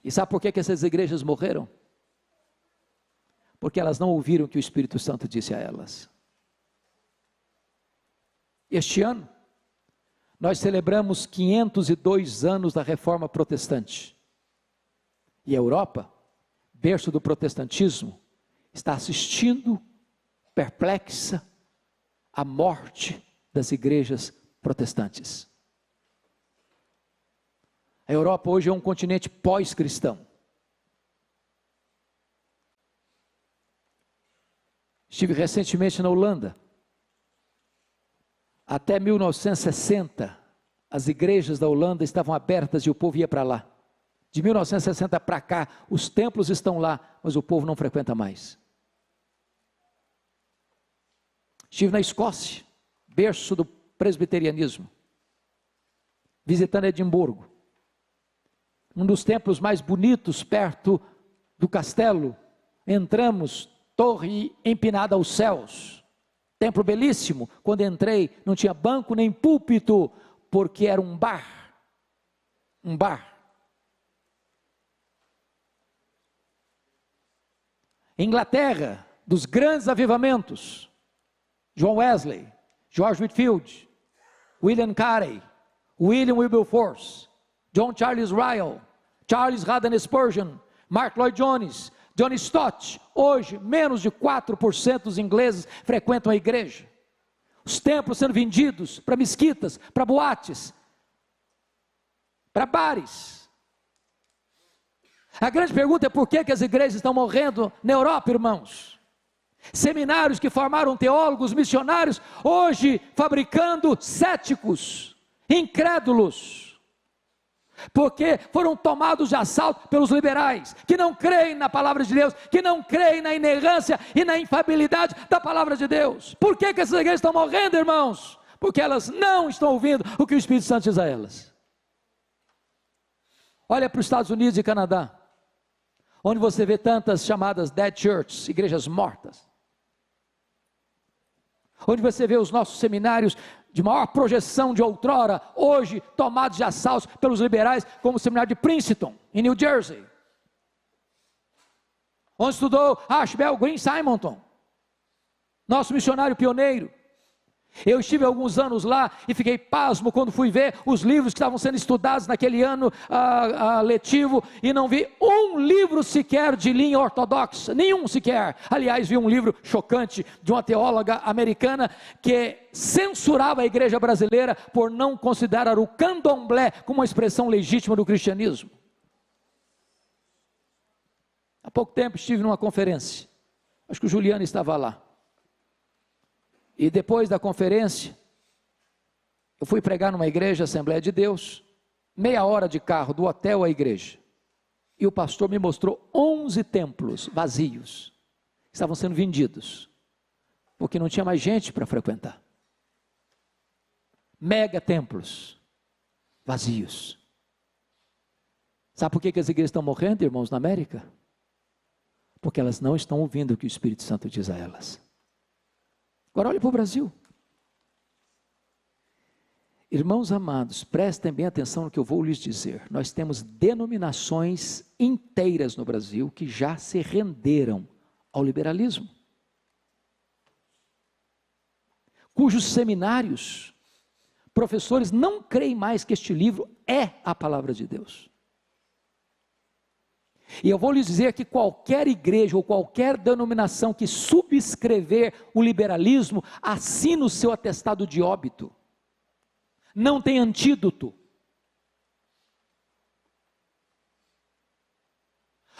E sabe por que essas igrejas morreram? Porque elas não ouviram o que o Espírito Santo disse a elas. Este ano, nós celebramos 502 anos da Reforma Protestante. E a Europa, berço do protestantismo, está assistindo, perplexa, à morte das igrejas protestantes. A Europa hoje é um continente pós-cristão. Estive recentemente na Holanda. Até 1960, as igrejas da Holanda estavam abertas e o povo ia para lá. De 1960 para cá, os templos estão lá, mas o povo não frequenta mais. Estive na Escócia, berço do presbiterianismo, visitando Edimburgo. Um dos templos mais bonitos, perto do castelo. Entramos, torre empinada aos céus. Templo belíssimo. Quando entrei, não tinha banco nem púlpito, porque era um bar. Um bar. Inglaterra, dos grandes avivamentos. John Wesley, George Whitefield, William Carey, William Wilberforce, John Charles Ryle, Charles Haddon Spurgeon, Mark Lloyd Jones, John Stott. Hoje, menos de 4% dos ingleses frequentam a igreja. Os templos sendo vendidos para mesquitas, para boates, para bares. A grande pergunta é por que as igrejas estão morrendo na Europa, irmãos? Seminários que formaram teólogos, missionários, hoje fabricando céticos, incrédulos. Porque foram tomados de assalto pelos liberais, que não creem na palavra de Deus, que não creem na inerrância e na infalibilidade da palavra de Deus. Por que essas igrejas estão morrendo, irmãos? Porque elas não estão ouvindo o que o Espírito Santo diz a elas. Olha para os Estados Unidos e Canadá, onde você vê tantas chamadas dead churches, igrejas mortas. Onde você vê os nossos seminários de maior projeção de outrora, hoje tomados de assalto pelos liberais, como o seminário de Princeton, em New Jersey, onde estudou Ashbel Green Simonton, nosso missionário pioneiro, Eu estive alguns anos lá e fiquei pasmo quando fui ver os livros que estavam sendo estudados naquele ano letivo, e não vi um livro sequer de linha ortodoxa, nenhum sequer. Aliás, vi um livro chocante de uma teóloga americana que censurava a igreja brasileira por não considerar o candomblé como uma expressão legítima do cristianismo. Há pouco tempo estive numa conferência, acho que o Juliano estava lá. E depois da conferência, eu fui pregar numa igreja, Assembleia de Deus, meia hora de carro do hotel à igreja. E o pastor me mostrou 11 templos vazios, que estavam sendo vendidos, porque não tinha mais gente para frequentar. Mega templos vazios. Sabe por que as igrejas estão morrendo, irmãos, na América? Porque elas não estão ouvindo o que o Espírito Santo diz a elas. Agora olhe para o Brasil. Irmãos amados, prestem bem atenção no que eu vou lhes dizer. Nós temos denominações inteiras no Brasil que já se renderam ao liberalismo, cujos seminários, professores não creem mais que este livro é a palavra de Deus. E eu vou lhes dizer que qualquer igreja ou qualquer denominação que subscrever o liberalismo, assina o seu atestado de óbito. Não tem antídoto.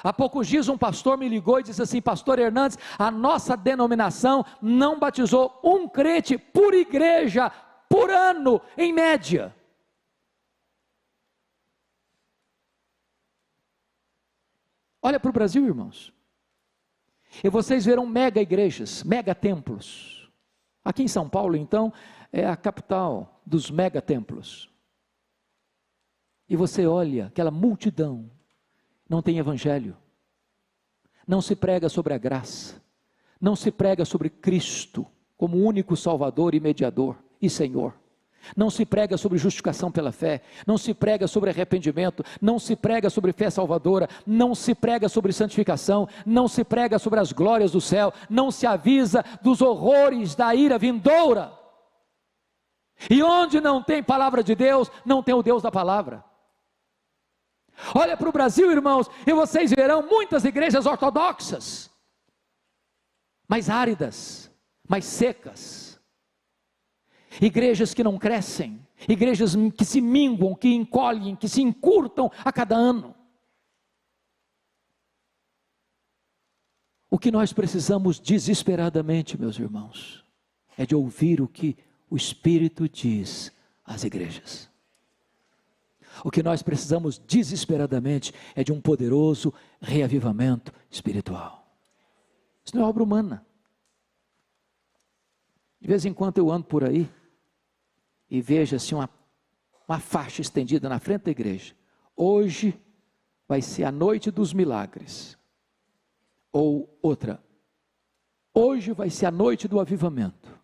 Há poucos dias um pastor me ligou e disse assim: pastor Hernandes, a nossa denominação não batizou um crente por igreja, por ano, em média. Olha para o Brasil, irmãos, e vocês verão mega igrejas, mega templos. Aqui em São Paulo, então, é a capital dos mega templos. E você olha aquela multidão, não tem evangelho, não se prega sobre a graça, não se prega sobre Cristo como único Salvador e mediador e Senhor. Não se prega sobre justificação pela fé, não se prega sobre arrependimento, não se prega sobre fé salvadora, não se prega sobre santificação, não se prega sobre as glórias do céu, não se avisa dos horrores da ira vindoura. E onde não tem palavra de Deus, não tem o Deus da palavra. Olha para o Brasil, irmãos, e vocês verão muitas igrejas ortodoxas, mais áridas, mais secas. Igrejas que não crescem, igrejas que se minguam, que encolhem, que se encurtam a cada ano. O que nós precisamos desesperadamente, meus irmãos, é de ouvir o que o Espírito diz às igrejas. O que nós precisamos desesperadamente é de um poderoso reavivamento espiritual. Isso não é obra humana. De vez em quando eu ando por aí e vejo assim uma faixa estendida na frente da igreja. Hoje vai ser a noite dos milagres. Ou outra, hoje vai ser a noite do avivamento.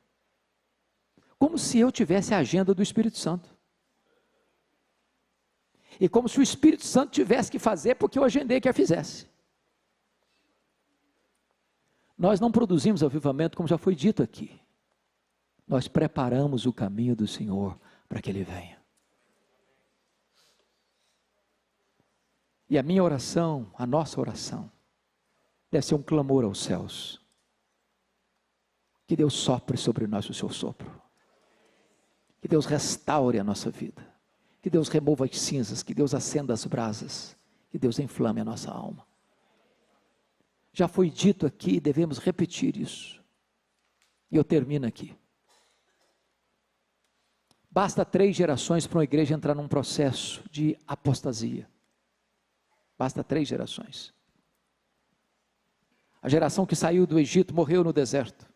Como se eu tivesse a agenda do Espírito Santo. E como se o Espírito Santo tivesse que fazer porque eu agendei que a fizesse. Nós não produzimos avivamento, como já foi dito aqui. Nós preparamos o caminho do Senhor para que Ele venha. E a minha oração, a nossa oração, deve ser um clamor aos céus. Que Deus sopre sobre nós o seu sopro. Que Deus restaure a nossa vida. Que Deus remova as cinzas, que Deus acenda as brasas. Que Deus inflame a nossa alma. Já foi dito aqui, devemos repetir isso. E eu termino aqui. Basta 3 gerações para uma igreja entrar num processo de apostasia. Basta 3 gerações. A geração que saiu do Egito morreu no deserto.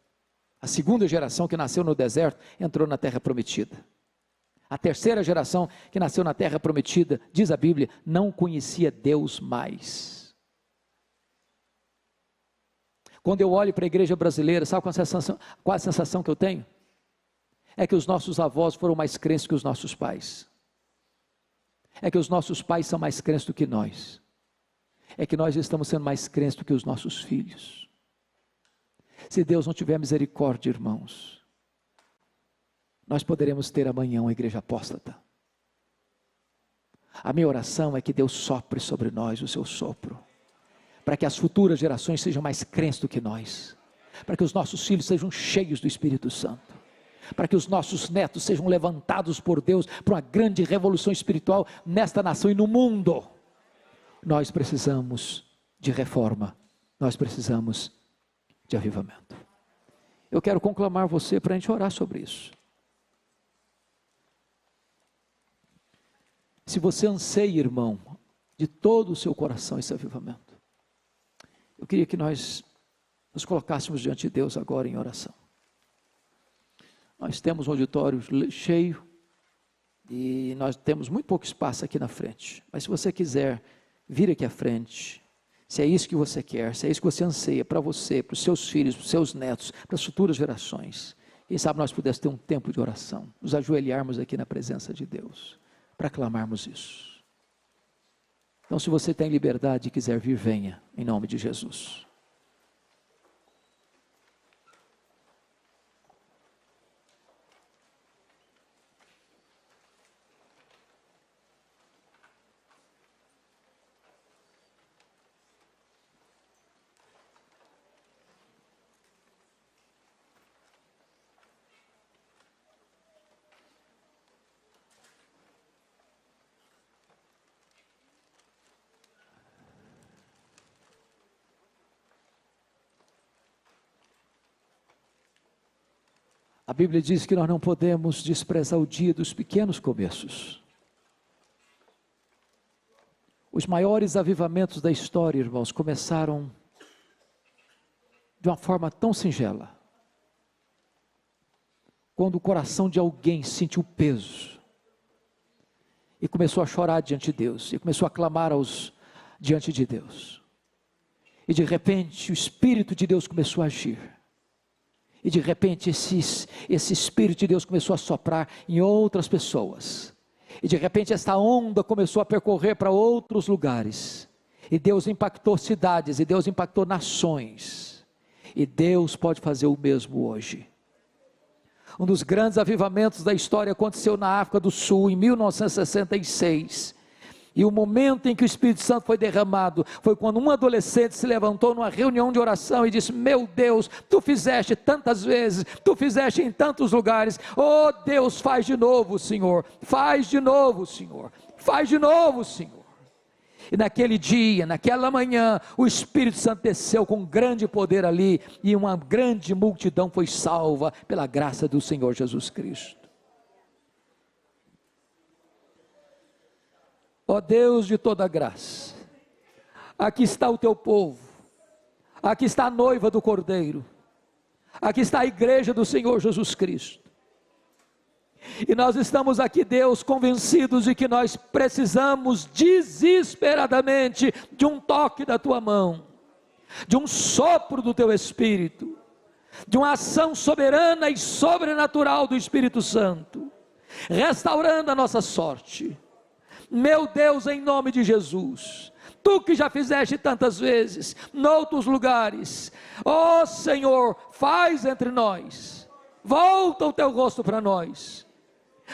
A segunda geração que nasceu no deserto entrou na terra prometida. A terceira geração que nasceu na terra prometida, diz a Bíblia, não conhecia Deus mais. Quando eu olho para a igreja brasileira, sabe qual a sensação que eu tenho? É que os nossos avós foram mais crentes que os nossos pais. É que os nossos pais são mais crentes do que nós. É que nós estamos sendo mais crentes do que os nossos filhos. Se Deus não tiver misericórdia, irmãos, nós poderemos ter amanhã uma igreja apóstata. A minha oração é que Deus sopre sobre nós o seu sopro, para que as futuras gerações sejam mais crentes do que nós, para que os nossos filhos sejam cheios do Espírito Santo, para que os nossos netos sejam levantados por Deus para uma grande revolução espiritual nesta nação e no mundo. Nós precisamos de reforma, nós precisamos de avivamento. Eu quero conclamar você para a gente orar sobre isso. Se você anseia, irmão, de todo o seu coração esse avivamento, eu queria que nós nos colocássemos diante de Deus agora em oração. Nós temos um auditório cheio e nós temos muito pouco espaço aqui na frente, mas se você quiser vir aqui à frente, se é isso que você quer, se é isso que você anseia para você, para os seus filhos, para os seus netos, para as futuras gerações, quem sabe nós pudéssemos ter um tempo de oração, nos ajoelharmos aqui na presença de Deus, para clamarmos isso. Então, se você tem liberdade e quiser vir, venha, em nome de Jesus. A Bíblia diz que nós não podemos desprezar o dia dos pequenos começos. Os maiores avivamentos da história, irmãos, começaram de uma forma tão singela. Quando o coração de alguém sentiu peso e começou a chorar diante de Deus, e começou a clamar diante de Deus. E de repente o Espírito de Deus começou a agir. E de repente esse Espírito de Deus começou a soprar em outras pessoas. E de repente essa onda começou a percorrer para outros lugares. E Deus impactou cidades, e Deus impactou nações. E Deus pode fazer o mesmo hoje. Um dos grandes avivamentos da história aconteceu na África do Sul, em 1966. E o momento em que o Espírito Santo foi derramado, foi quando um adolescente se levantou numa reunião de oração e disse: meu Deus, tu fizeste tantas vezes, tu fizeste em tantos lugares, oh Deus, faz de novo, Senhor, faz de novo, Senhor, faz de novo, Senhor. E naquele dia, naquela manhã, o Espírito Santo desceu com grande poder ali, e uma grande multidão foi salva pela graça do Senhor Jesus Cristo. Ó Deus de toda graça, aqui está o teu povo, aqui está a noiva do Cordeiro, aqui está a igreja do Senhor Jesus Cristo, e nós estamos aqui, Deus, convencidos de que nós precisamos desesperadamente de um toque da tua mão, de um sopro do teu Espírito, de uma ação soberana e sobrenatural do Espírito Santo, restaurando a nossa sorte. Meu Deus, em nome de Jesus, tu que já fizeste tantas vezes, noutros lugares, ó Senhor, faz entre nós, volta o teu rosto para nós,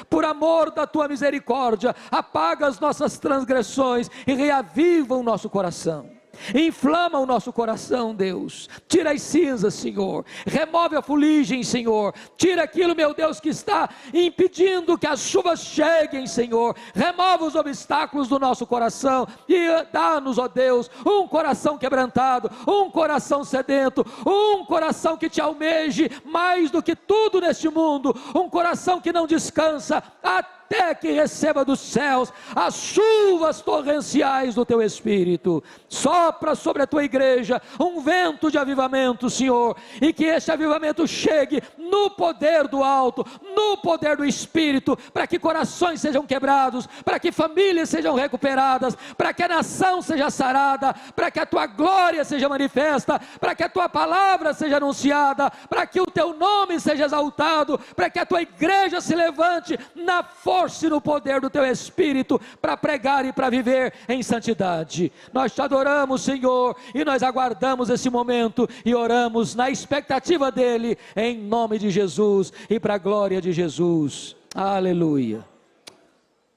por amor da tua misericórdia, apaga as nossas transgressões e reaviva o nosso coração. Inflama o nosso coração, Deus, tira as cinzas, Senhor, remove a fuligem, Senhor, tira aquilo, meu Deus, que está impedindo que as chuvas cheguem, Senhor, remove os obstáculos do nosso coração, e dá-nos, ó Deus, um coração quebrantado, um coração sedento, um coração que te almeje mais do que tudo neste mundo, um coração que não descansa, até que receba dos céus as chuvas torrenciais do teu Espírito. Sopra sobre a tua igreja um vento de avivamento, Senhor, e que este avivamento chegue no poder do alto, no poder do Espírito, para que corações sejam quebrados, para que famílias sejam recuperadas, para que a nação seja sarada, para que a tua glória seja manifesta, para que a tua palavra seja anunciada, para que o teu nome seja exaltado, para que a tua igreja se levante na força força e no poder do teu Espírito para pregar e para viver em santidade. Nós te adoramos, Senhor, e nós aguardamos esse momento e oramos na expectativa dele, em nome de Jesus e para a glória de Jesus. Aleluia.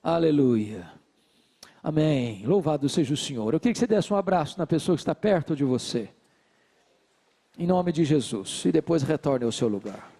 Aleluia. Amém. Louvado seja o Senhor. Eu queria que você desse um abraço na pessoa que está perto de você, em nome de Jesus, e depois retorne ao seu lugar.